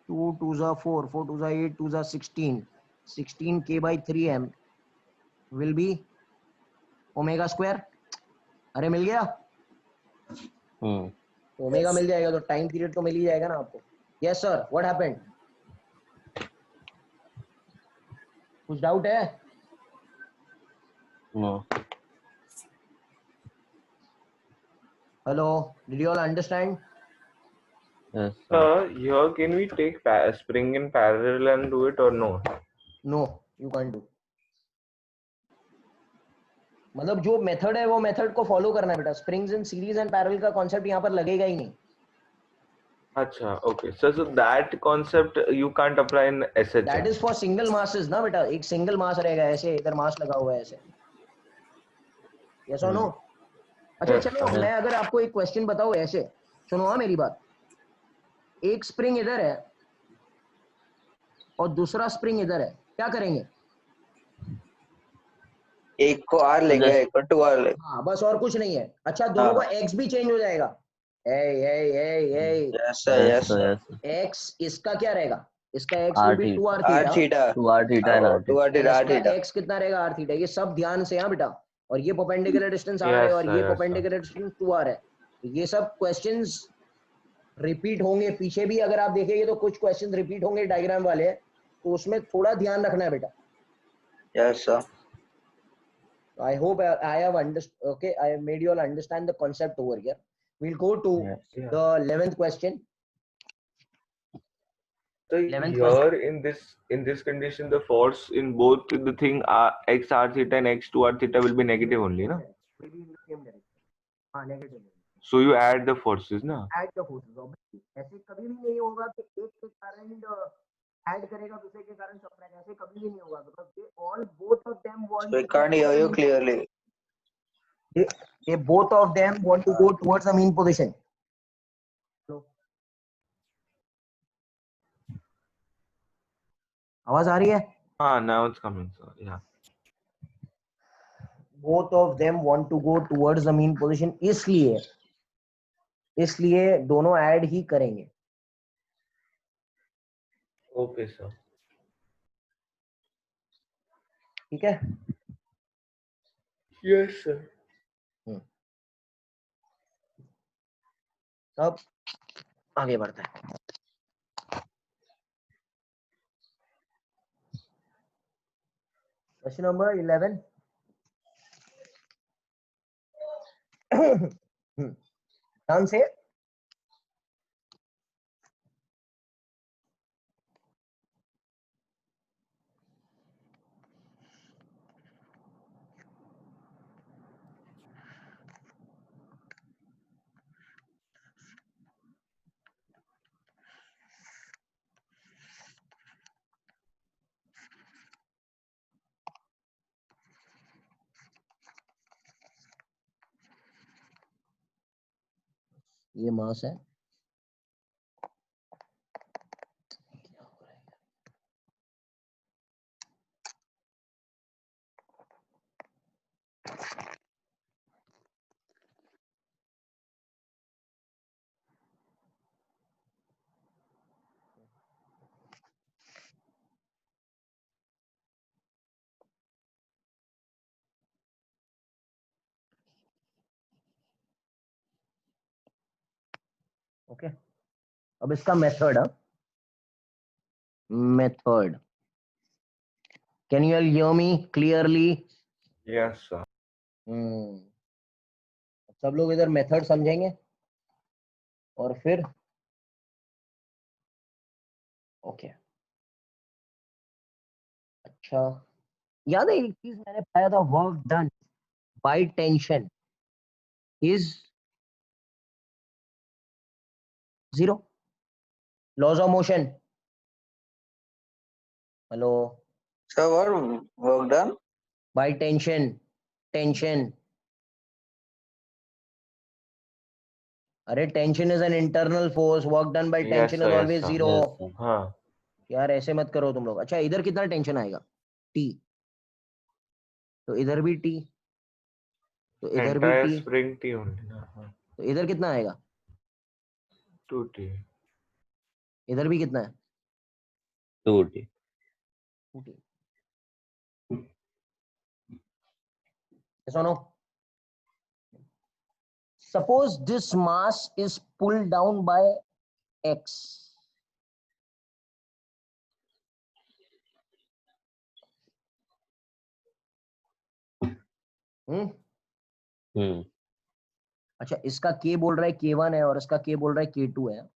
Two twos are 4, 4 twos are 8, twos are 16. 16 K by 3M will be omega square. अरे मिल गया. Omega मिल जाएगा तो time period तो मिल ही जाएगा ना आपको. Yes sir, what happened? कुछ doubt है? No. Hello, did you all understand? Yes, sir. Here can we take spring in parallel and do it or no? No, you can't do. मतलब जो method है वो मेथड को follow करना है बेटा. Springs in series and parallel का concept यहाँ पर लगेगा ही नहीं. Acha, okay. So that concept you can't apply in SHM. That is for single masses ना बेटा. एक सिंगल मास रहेगा ऐसे, इधर मास लगा हुआ है ऐसे. यस और नो? अच्छा Yes, चलो sir. मैं अगर आपको एक क्वेश्चन बताऊं ऐसे, सुनो हाँ मेरी बात. एक स्प्रिंग इधर है और दूसरा स्प्रिंग इधर है, क्या करेंगे? एक को R लेंगे, just- एक को 2R लेंगे. हाँ बस, और कुछ नहीं है. अच्छा दोनों का एक्स भी चेंज हो जाएगा. Yes, sir. Yes, Yes, sir. sir. Yes, sir. X इसका क्या रहेगा? इसका x R will be theta. 2r R theta. theta. 2R theta and R theta. 2R theta. R इसका theta. एक्स कितना रहेगा? r theta. ये सब ध्यान से हाँ बेटा. और ये परपेंडिकुलर डिस्टेंस r है Yes, और sir, ये yes, sir. Perpendicular distance 2r है. ये सब क्वेश्चंस रिपीट होंगे. पीछे भी अगर आप देखेंगे तो कुछ क्वेश्चंस रिपीट होंगे डायग्राम वाले, तो उसमें थोड़ा ध्यान रखना है बेटा. Yes, sir. I hope I have understood. Okay, I have made you all understand the concept over here. We'll go to Yes. Yeah. the 11th question. So 11th here in this condition, the force in both the thing x r theta and x 2 r theta will be negative only, na? Will be in the same direction. हाँ, negative. So you add the forces, na? Add the forces. Obviously, ऐसे कभी भी नहीं होगा कि एक के कारण ऐड करेगा दूसरे के कारण सबट्रैक्ट. ऐसे कभी भी नहीं होगा, because they all both of them want. We can't hear you clearly. They both of them want to go towards the mean position. So, आवाज आ रही है? Ah, now it's coming, sir. Yeah. Both of them want to go towards the mean position. इसलिए दोनों add ही करेंगे. Okay, sir. ठीक है? Yes, sir. अब आगे बढ़ता है. Question number 11. ध्यान से. ये मास है. ओके अब इसका method method can you hear me clearly? Yes, sir. सब लोग इधर मेथड समझेंगे और फिर ओके अच्छा याद है एक चीज मैंने पाया था work done by tension is 0 laws of motion hello Sir, what work done? By tension tension अरे tension is an internal force work done by Yes, tension sir. Is Yes, always sir. 0 Yes, sir. हाँ. यार ऐसे मत करो तुम लोग अच्छा इधर कितना टेंशन आएगा T तो इधर भी T तो इधर भी Entire T spring T only. हाँ. तो इधर कितना आएगा 2T. इधर भी कितना है 2T. 2T yes or no suppose this mass is pulled down by X Hmm. अच्छा इसका K बोल रहा है K1 है और इसका K बोल रहा है K2 है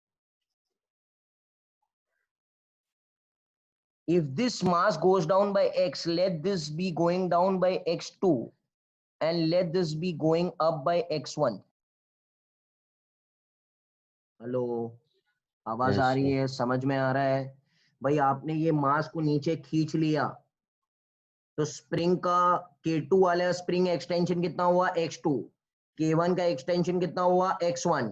if this mass goes down by X let this be going down by X2 and let this be going up by X1 hello आवाज Yes, आ रही sir. है समझ में आ रहा है भाई आपने ये मास को नीचे खींच लिया तो स्प्रिंग का K2 वाला स्प्रिंग एक्सटेंशन कितना हुआ X2 K1 का एक्सटेंशन कितना हुआ X1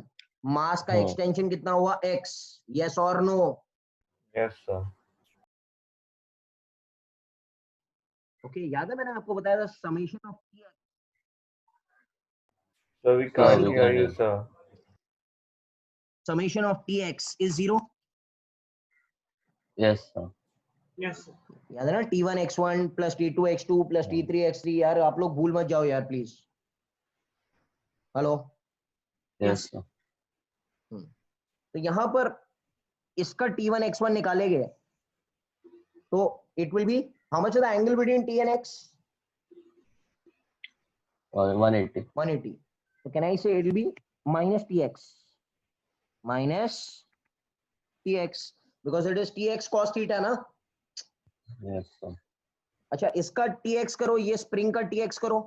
मास का हाँ. एक्सटेंशन कितना हुआ X यस और नो Yes, sir. ओके याद है मैंने आपको बताया था summation of T So we Sir, can't we hear can't you, hear. sir. summation of Tx is 0 Yes, sir. Yes, sir. याद है ना T1 x1 plus T2 x2 plus T3 x3 यार आप लोग भूल मत जाओ यार प्लीज हेलो Yes, sir. तो यहां पर इसका T1 x1 निकालेंगे तो it will B how much is the angle between T and X 180. 180 so can I say it will be minus tx because it is tx cos theta ना Yes, sir. अच्छा इसका tx करो ये spring का tx करो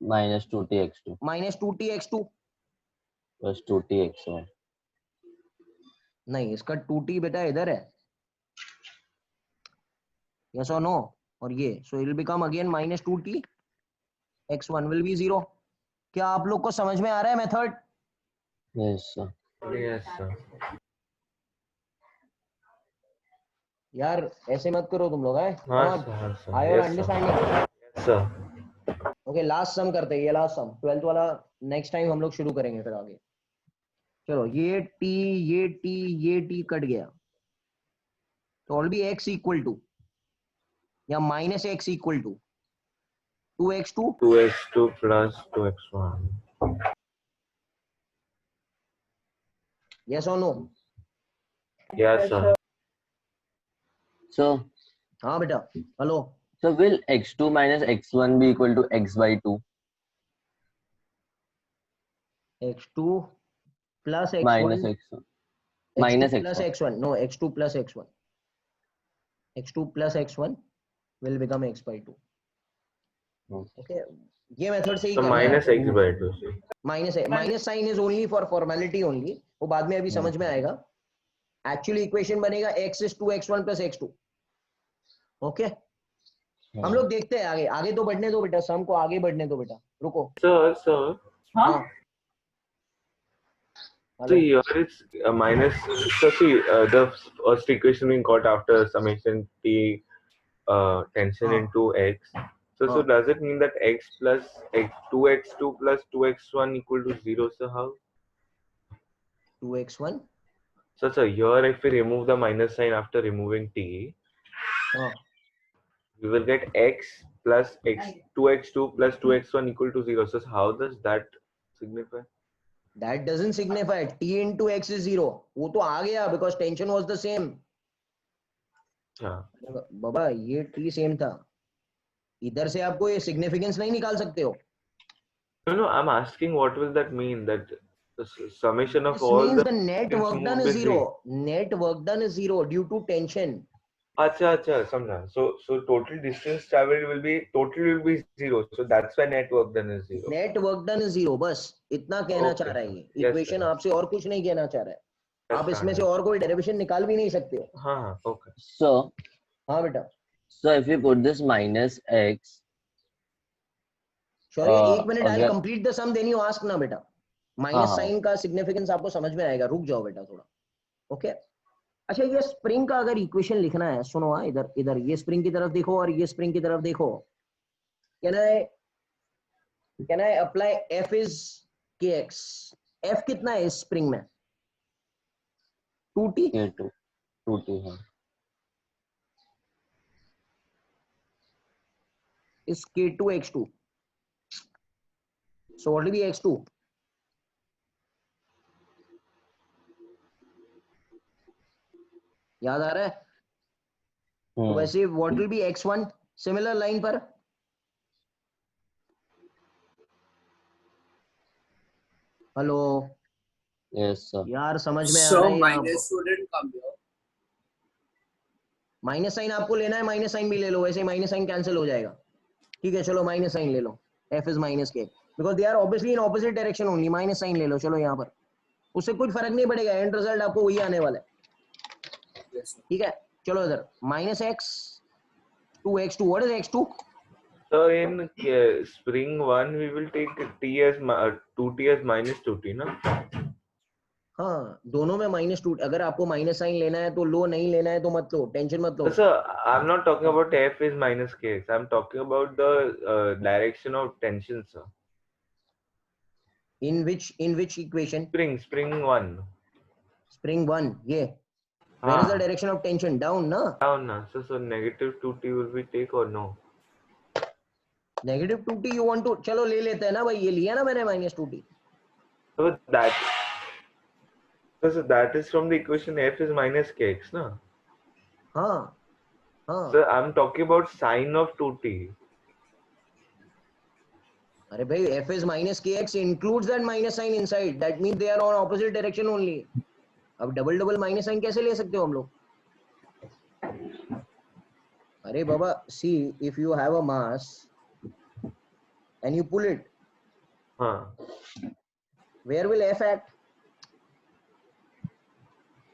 Minus 2Tx2 minus 2tx2 plus 2Tx1. नहीं इसका 2t बेटा इधर है yes or no और ये so it will become again minus 2t x1 will be 0 क्या आप लोग को समझ में आ रहा है method Yes, sir. Yes, sir. यार ऐसे मत करो तुम लोग हाँ, sir. हाँ, sir. आई और Yes, sir. Understanding Yes, sir. Okay last sum करते हैं ये लास्ट सम 12th वाला नेक्स्ट टाइम हम लोग शुरू करेंगे फिर आगे चलो ये t कट गया तो all be x equal to या minus x equal to 2x2 2x2 plus 2x1. Yes और नो Yes, sir. So, हाँ बेटा hello so will x2 minus x1 be equal to x by 2? x2 plus Minus x1 x1. Minus plus x1. x1 no x2 plus x1 x2 plus x1 will become x by 2 okay ये method से ही So करना है minus x by 2. See. Minus sign is only for formality only वो बाद में अभी समझ में आएगा एक्चुअली इक्वेशन बनेगा x is 2x1 plus x2 okay हम लोग देखते हैं आगे आगे तो बढ़ने दो बेटा सम को आगे बढ़ने दो बेटा रुको Sir. हाँ So here it's minus. So see, the first equation we got after summation t tension into x. So does it mean that x plus 2x2 plus 2x1 equal to 0? So how? 2x1 So here if we remove the minus sign after removing t, we will get x plus 2x2 plus 2x1 equal to 0. So how does that signify? That doesn't signify t into x is 0. वो तो आ गया because tension was the same. हाँ बाबा ये t same था. इधर से आपको ये सिग्निफिकेंस नहीं निकाल सकते हो. no, I'm asking what will that mean, that the summation of This all means the the net things work done moved is is 0. Net work done is 0 due to tension. अच्छा समझा. So total distance traveled will be 0, so that's why net work done is 0. Net work done is 0. बस इतना कहना Okay, चाह रहा है sir. ये. Yes, equation sir. आपसे और कुछ नहीं कहना चाह रहा है. आप इसमें से Understand. और कोई डेरिवेशन निकाल भी नहीं सकते हो. हाँ okay. So, हाँ बेटा. so if you put this minus x, शौर्य एक मिनट. आई अगर complete the sum then you ask ना बेटा. माइनस साइन का सिग्निफिकेंस आपको समझ में आएगा. रुक जाओ बेटा थोड़ा. ओके. अच्छा ये स्प्रिंग का अगर इक्वेशन लिखना है, सुनो. हाँ इधर इधर ये स्प्रिंग की तरफ देखो और ये स्प्रिंग की तरफ देखो. Can I apply F is के एक्स. एफ कितना है इस स्प्रिंग में? 2t. k2 2t है. is k2 x2. So what will be x2? याद आ रहा है? तो वैसे what will be x1? Similar line पर. हेलो. Yes sir. यार समझ में आ So रहा है यहाँ minus wouldn't come here. Minus sign आपको लेना है, माइनस साइन भी ले लो. वैसे माइनस साइन कैंसिल हो जाएगा. ठीक है चलो माइनस साइन ले लो. f is minus k because they are obviously in opposite direction only. Minus sign ले लो. चलो यहाँ पर उससे कुछ फर्क नहीं पड़ेगा. एंड रिजल्ट आपको वही आने वाला है. Yes, sir. ठीक है चलो इधर minus x 2x2. What is x2? So in spring 1 we will take t as 2t as minus 2t ना. हाँ दोनों में -2. अगर आपको माइनस साइन लेना है तो लो, नहीं लेना है तो मत लो. टेंशन मत लो. So I'm not talking about f is minus kx. I'm talking about the direction of tension, sir. in which equation? Spring 1. Spring 1. ये where is the direction of tension? Down ना. Down na. So negative 2t will we take or no? Negative 2t you want to. चलो ले लेते हैं ना भाई. ये लिया ना मैंने -2t. So that is from the equation f is minus kx na. हाँ हाँ. So I'm talking about sine of 2t. अरे भाई f is minus kx includes that minus sign inside. That means they are on opposite direction only. अब double minus sign कैसे ले सकते हो हम लोग? अरे बाबा see if you have a mass and you pull it, where will f act?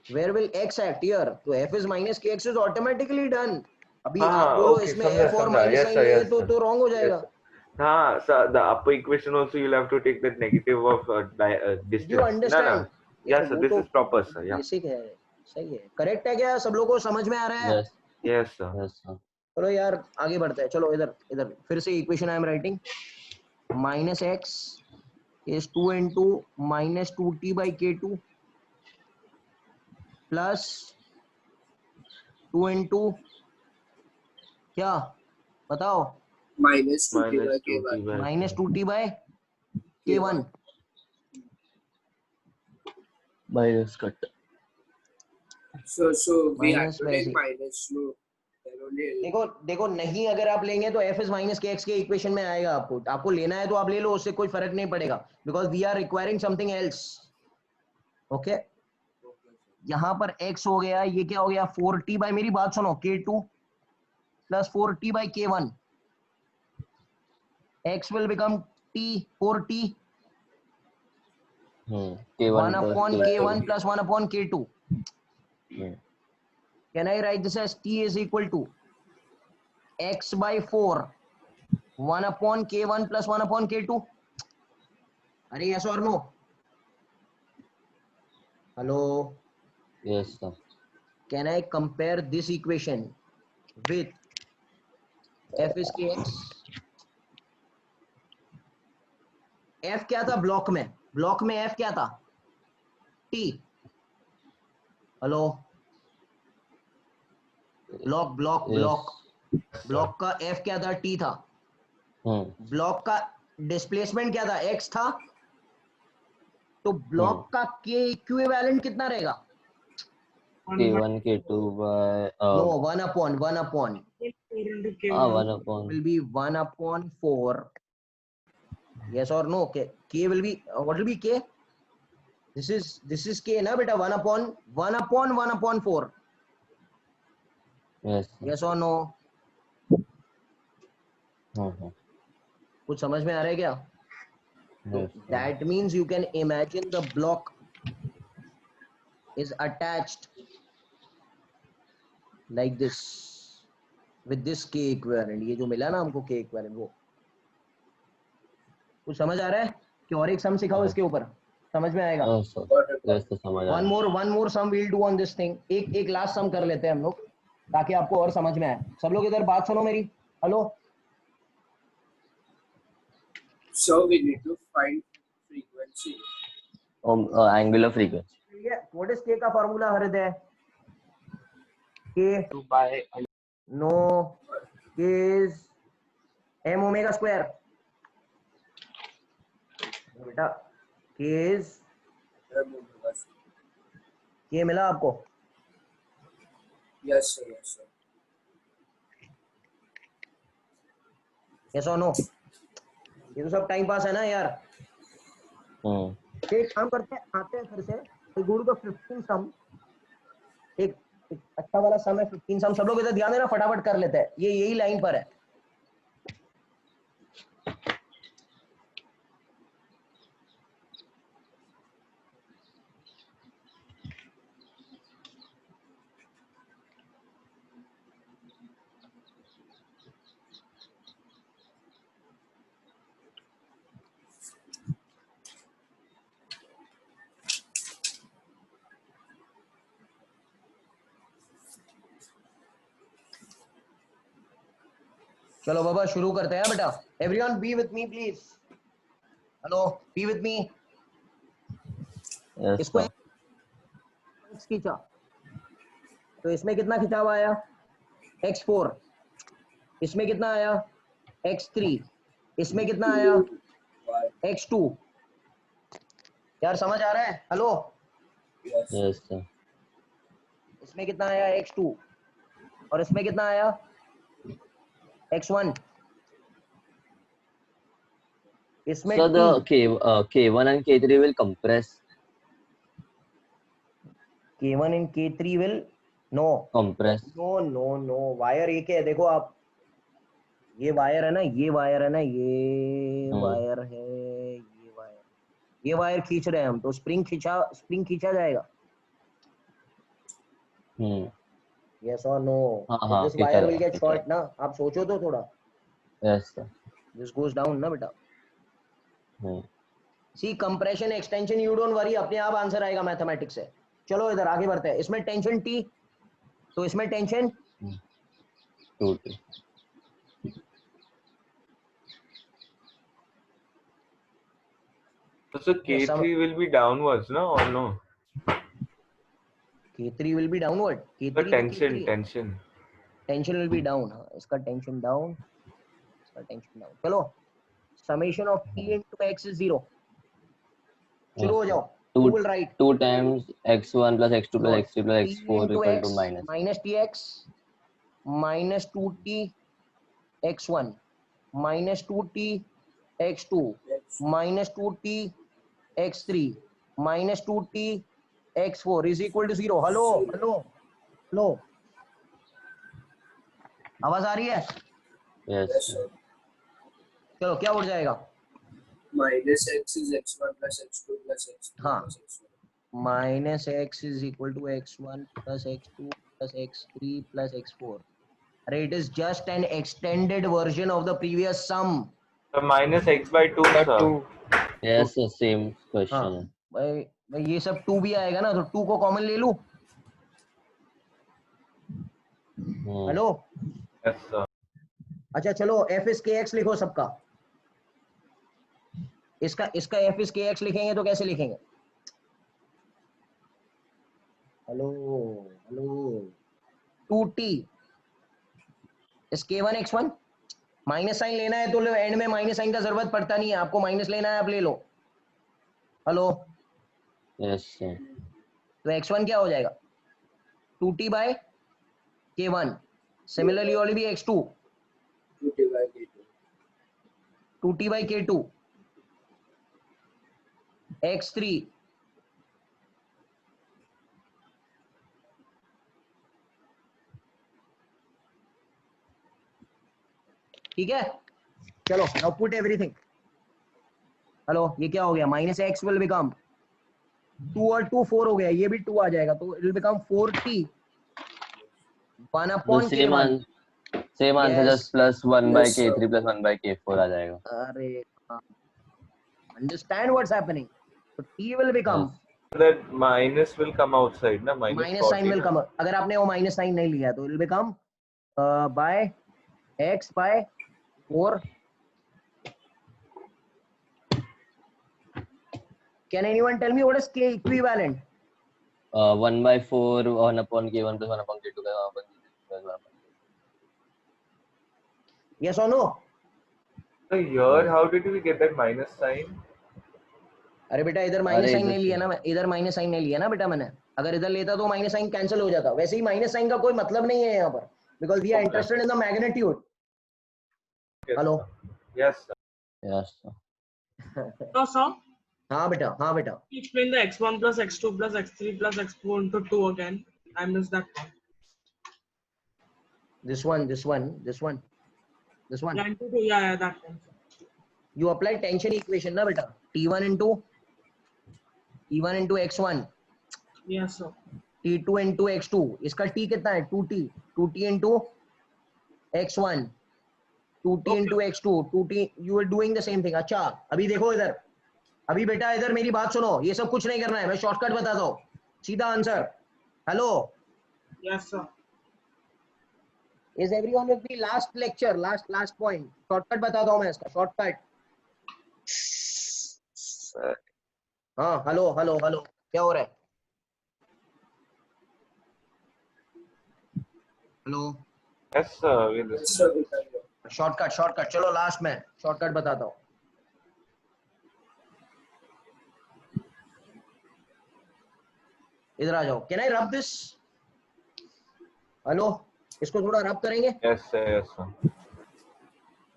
Where will x act here? तो f is minus kx is automatically done. अभी आप बोलो इसमें f और माइनस साइन ले तो रॉन्ग हो जाएगा. हाँ, so the upper equation also you'll have to take that negative of distance. Do you understand? Yes, sir. This is proper, sir. Yeah. Basic है. सही है. करेक्ट है क्या? सब लोगों को समझ में आ रहा है? Yes. Yes, sir. Yes sir. चलो यार आगे बढ़ते हैं. चलो इधर फिर से equation I am writing. Minus x is 2 into -2t by k2 plus 2 into क्या बताओ? minus 2t by k1. -2t by k1. Minus cut. So we have Minus to by take z. minus. No, then only. देखो नहीं अगर आप लेंगे तो f is minus kx के equation में आएगा. आपको लेना है तो आप ले लो. उससे कोई फर्क नहीं पड़ेगा because we are requiring something else. Okay यहाँ पर x हो गया. ये क्या हो गया? 4t by, मेरी बात सुनो, k2 plus 4t by k1. x will become t 4t. K1 1 upon k1 plus 1 upon k2. Can I write this as t is equal to x by 4 1 upon k1 plus 1 upon k2? अरे yes or no? Hello. Yes sir. Can I compare this equation with f is kx? f क्या था block में? Block में f क्या था? t. Hello. Block का f क्या था? t था. ब्लॉक का डिस्प्लेसमेंट क्या था? x था. तो ब्लॉक का के इक्विवेलेंट कितना रहेगा? K1 K2 by no, 1/1 1 upon will be 1/4. Yes or no? K will be what will be K? This is K ना बेटा, 1/1/4. yes sir. Yes or no? कुछ समझ में आ रहा है क्या? Yes, sir. That means you can imagine the block is attached like this with this K equivalent. ये जो मिला ना हमको K equivalent, वो कुछ समझ आ रहा है? कि और एक सम सिखाओ इसके ऊपर, समझ में आएगा? Oh, sir. Yes, sir, समझ आ one more sum we'll do on this thing. एक लास्ट सम कर लेते हैं हम लोग, ताकि आपको और समझ में आए. सब लोग इधर बात सुनो मेरी. Hello. So we need to find frequency. angular frequency. What is K का फॉर्मूला हृदय? K 2 by no, K is m omega square. बेटा K is K मिला आपको? Yes sir, yes sir. Yes or no? ये तो सब time pass है ना यार. एक काम करते हैं, आते हैं फिर से. I go to the 15 sum. एक अच्छा वाला सम है 15 सम. सब लोग इधर ध्यान देना, फटाफट कर लेते हैं. ये यही लाइन पर है. चलो बाबा शुरू करते हैं बेटा. Everyone be with me please. Hello, B with me. Yes, इसको sir. x खींचा तो इसमें कितना खिंचाव आया? x4. इसमें कितना आया? x3. इसमें कितना आया? x2. यार समझ आ रहा है? हेलो. Yes, sir. इसमें कितना आया? x2. और इसमें कितना आया? x1. इसमें So the t. K1 and K3 will compress. K1 and K3 will no. Compress. No wire एक है. देखो आप, ये वायर है ना, ये वायर है ना, ये वायर है, ये वायर खींच रहे हैं हम, तो स्प्रिंग खींचा जाएगा. यस और नो? दिस खींचा वायर विल जाएगा, गेट शॉर्ट ना. आप सोचो तो थोड़ा. Yes, sir. This goes down ना बेटा. See compression extension, you don't worry, अपने आप आंसर आएगा मैथमेटिक्स से. चलो इधर आगे बढ़ते हैं. इसमें टेंशन T, तो इसमें tension 2T. So K3 will be downwards, no, or no? K3 will be downward. The tension. Tension will be down. हाँ, इसका tension down, इसका tension down. चलो, summation of T into X is 0. शुरू हो जाओ. Who will write? 2 times x1 plus x2 plus x3 plus T x4 into equal X to minus. minus TX minus 2T x1 minus 2T x2 minus 2T x3 minus 2T x4 is equal to 0. Hello, आवाज आ रही है? Yes, sir. चलो क्या उड़ जाएगा? Minus x is x1 plus x2 plus x3 हाँ. plus x4. Minus x is equal to x1 plus x2 plus x3 plus x4. It is just an extended version of the previous sum. So minus x by 2, sir. Yes, sir, same question. भाई ये सब 2 भी आएगा ना, तो 2 को common ले लूं. हेलो. Yes, sir. अच्छा चलो, f is kx लिखो सबका. इसका f is kx लिखेंगे तो कैसे लिखेंगे? Hello 2t is k1 x1. Minus sign लेना है तो लो, एंड में माइनस साइन का जरूरत पड़ता नहीं है. आपको माइनस लेना है, आप ले लो. Hello, Yes, sir. तो x1 क्या हो जाएगा 2t by k1. Similarly will be x2 2t by k2. 2t by k2. x3 ठीक है. चलो now put everything. हेलो ये क्या हो गया माइनस एक्स विल बिकम 2 और 2 4 हो गया ये भी 2 आ जाएगा तो it will become 4t 1 The upon k1. same answer, Yes. just plus 1 by Yes, sir. k3 plus 1 by k4 आ जाएगा. अरे understand what's happening. So t will become That minus will come outside, na? minus sign will come. अगर आपने वो minus sign नहीं लिया तो it will become by x by 4. Can anyone tell me what is k equivalent? 1 by 4 1 upon k1 plus 1 upon k2 plus 1 upon k3 plus 1 upon Yes or no? So here, how did we get that minus sign? अरे बेटा इधर minus अरे sign इधर नहीं लिया ना इधर minus sign नहीं लिया ना बेटा मैंने. अगर इधर लेता तो माइनस साइन कैंसिल हो जाता. वैसे ही माइनस साइन का कोई मतलब नहीं है यहाँ पर because we are interested in the magnitude. Yes, hello sir. Yes, sir. Yes, sir. No, sir. हाँ बेटा Explain the x1 plus x2 plus x3 plus x4 into 2 again. I missed that one. this one Yeah, into 2. Yeah, that one. you apply tension equation ना बेटा t1 into x1 Yes, sir. t2 into x2 इसका t कितना है 2t into x1 2t into x2 2t you are doing the same thing. अच्छा अभी देखो इधर अभी बेटा इधर मेरी बात सुनो ये सब कुछ नहीं करना है मैं शॉर्टकट बताता हूँ सीधा answer. Hello Yes, sir. is everyone with me last lecture last point shortcut बताता हूँ मैं इसका शॉर्टकट. हाँ हेलो क्या हो रहा है hello Yes, sir. We listen. Yes, sir, we can go. Shortcut चलो लास्ट में शॉर्टकट बताता हूँ. इधर आ जाओ. Can I rub this. Hello इसको थोड़ा रब करेंगे Yes, sir. Yes, sir.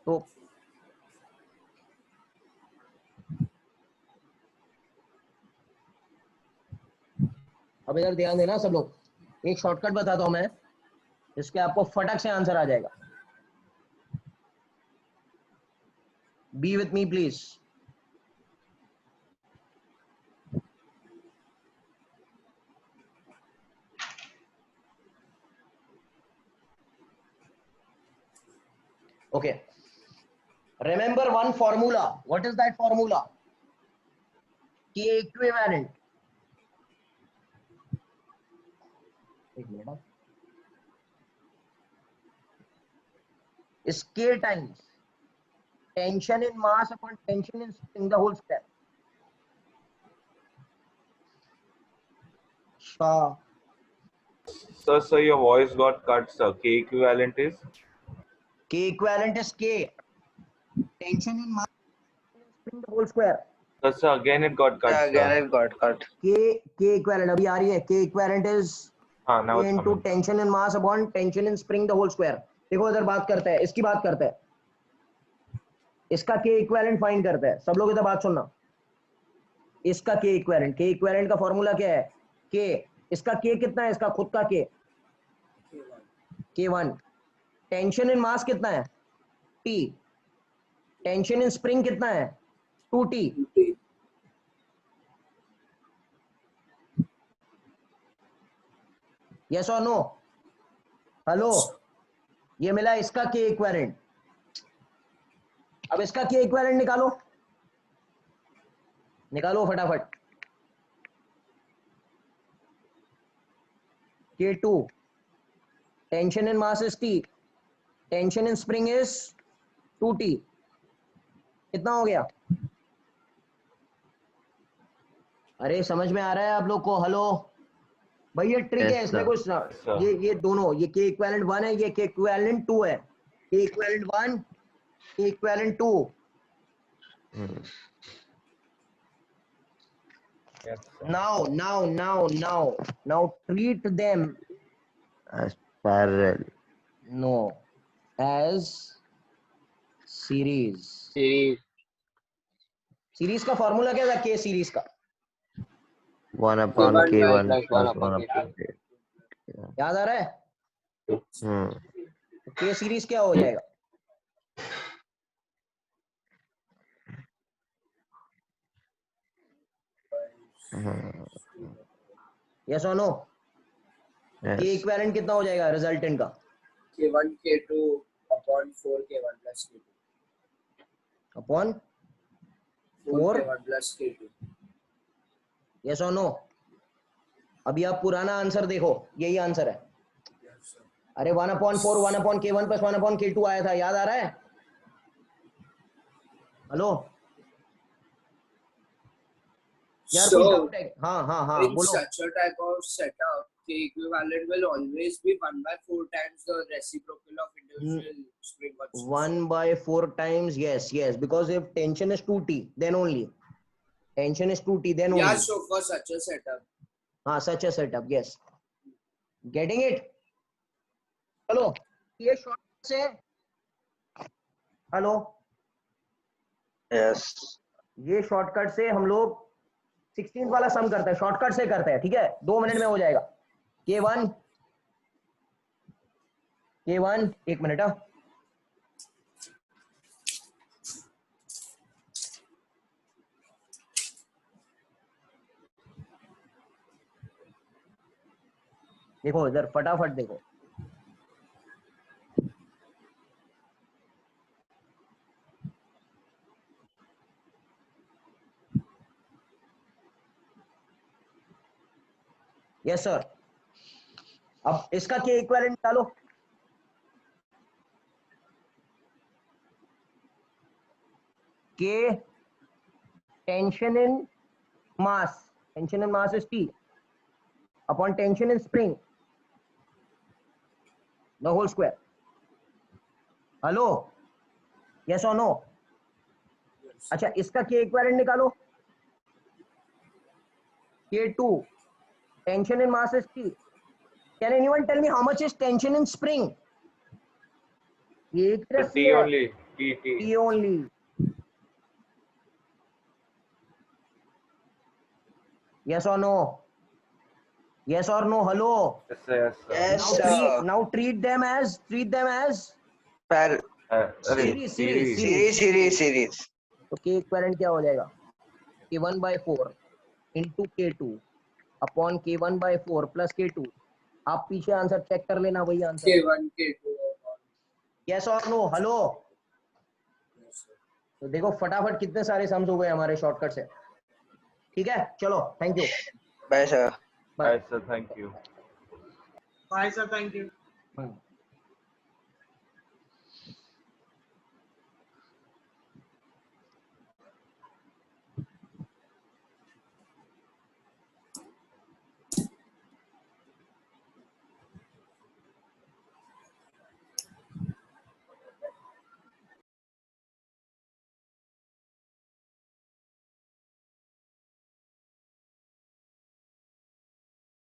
तो अब इधर ध्यान देना सब लोग. एक शॉर्टकट बताता हूं मैं इसके आपको फटक से आंसर आ जाएगा. B with me please. Okay. Remember one formula. What is that formula? K equivalent. एक minute. Is K times tension in mass upon tension in spring the whole square. So your voice got cut, sir. K equivalent is? K equivalent is K tension in mass spring the whole square. So again it got cut, Yeah, again sir. it got cut. K equivalent अभी आ रही है. K equivalent is Now K it's into coming. tension in mass upon tension in spring the whole square. देखो इधर बात करते हैं इसकी बात करते हैं इसका K equivalent फाइंड करते हैं. सब लोग इधर बात सुनना. इसका K equivalent का फॉर्मूला क्या है K. इसका K कितना है इसका खुद का K K1. टेंशन इन मास कितना है T. टेंशन इन स्प्रिंग कितना है 2T. 2t. यस और नो. हेलो ये मिला इसका K इक्विवेलेंट. अब इसका K इक्विवेलेंट निकालो फटाफट. K2 tension in mass is T. Tension in spring is 2T. कितना हो गया. अरे समझ में आ रहा है आप लोग को. हेलो भाई ये ट्रिक है इसमें कुछ ये दोनों ये K इक्विवेलेंट 1 है ये K इक्विवेलेंट 2 है. K equivalent 1 K equivalent 2. Yes, sir. Now treat them as parallel. no as series. Series का फॉर्मूला क्या था के सीरीज का? 1 upon K1 K1 plus plus 1 upon 1 upon K. याद आ रहा है? के सीरीज क्या हो जाएगा? यस और नो? के Yes. इक्विवेलेंट कितना हो जाएगा रिजल्टेंट का? K1 K2 upon 4 K1 plus K2. Upon 4 4 K1 plus K2. Yes और नो? अभी आप पुराना आंसर देखो, यही आंसर है. Yes, sir. अरे 1/4 1 K1 plus 1 K2 आया था, याद आ रहा है? हेलो यार कोई So, डाउट है? हाँ in बोलो. such a type of setup, K equivalent will always be 1/4 times the reciprocal of individual spring constants. 1/4 times, yes, because if tension is 2T, then only. Tension is 2T, then only. Yeah, so for such a setup. Such a setup, yes. Getting it? चलो, ये shortcut से, hello, Yes. ये shortcut से हम लोग 16 वाला सम करते हैं, शॉर्टकट से करते हैं, ठीक है? 2 मिनट में हो जाएगा. K1 1 minute. देखो इधर फटाफट देखो. Yes sir. अब इसका के इक्विवेलेंट डालो. के tension in mass is T upon tension in spring, the whole square. Hello, yes और नो? अच्छा, इसका के इक्विवेलेंट निकालो. K2 tension in mass is T. Can anyone tell me how much is tension in spring? एक The T only. T. T only. Yes or no? Yes or no? Hello. Yes, sir. Yes, sir. Yes, Now treat them as Par Array, series. तो के equivalent क्या हो जाएगा? K1/4 into K2 upon K1/4 plus K2. आप पीछे answer check कर लेना, वही answer. K1 K2 upon. Yes और नो? हेलो. Yes, sir. तो देखो फटाफट कितने सारे सम्स हो गए हमारे शॉर्टकट से. ठीक है, चलो, thank you. Bye, sir. Bye, sir. Thank you. Bye, sir. Thank you.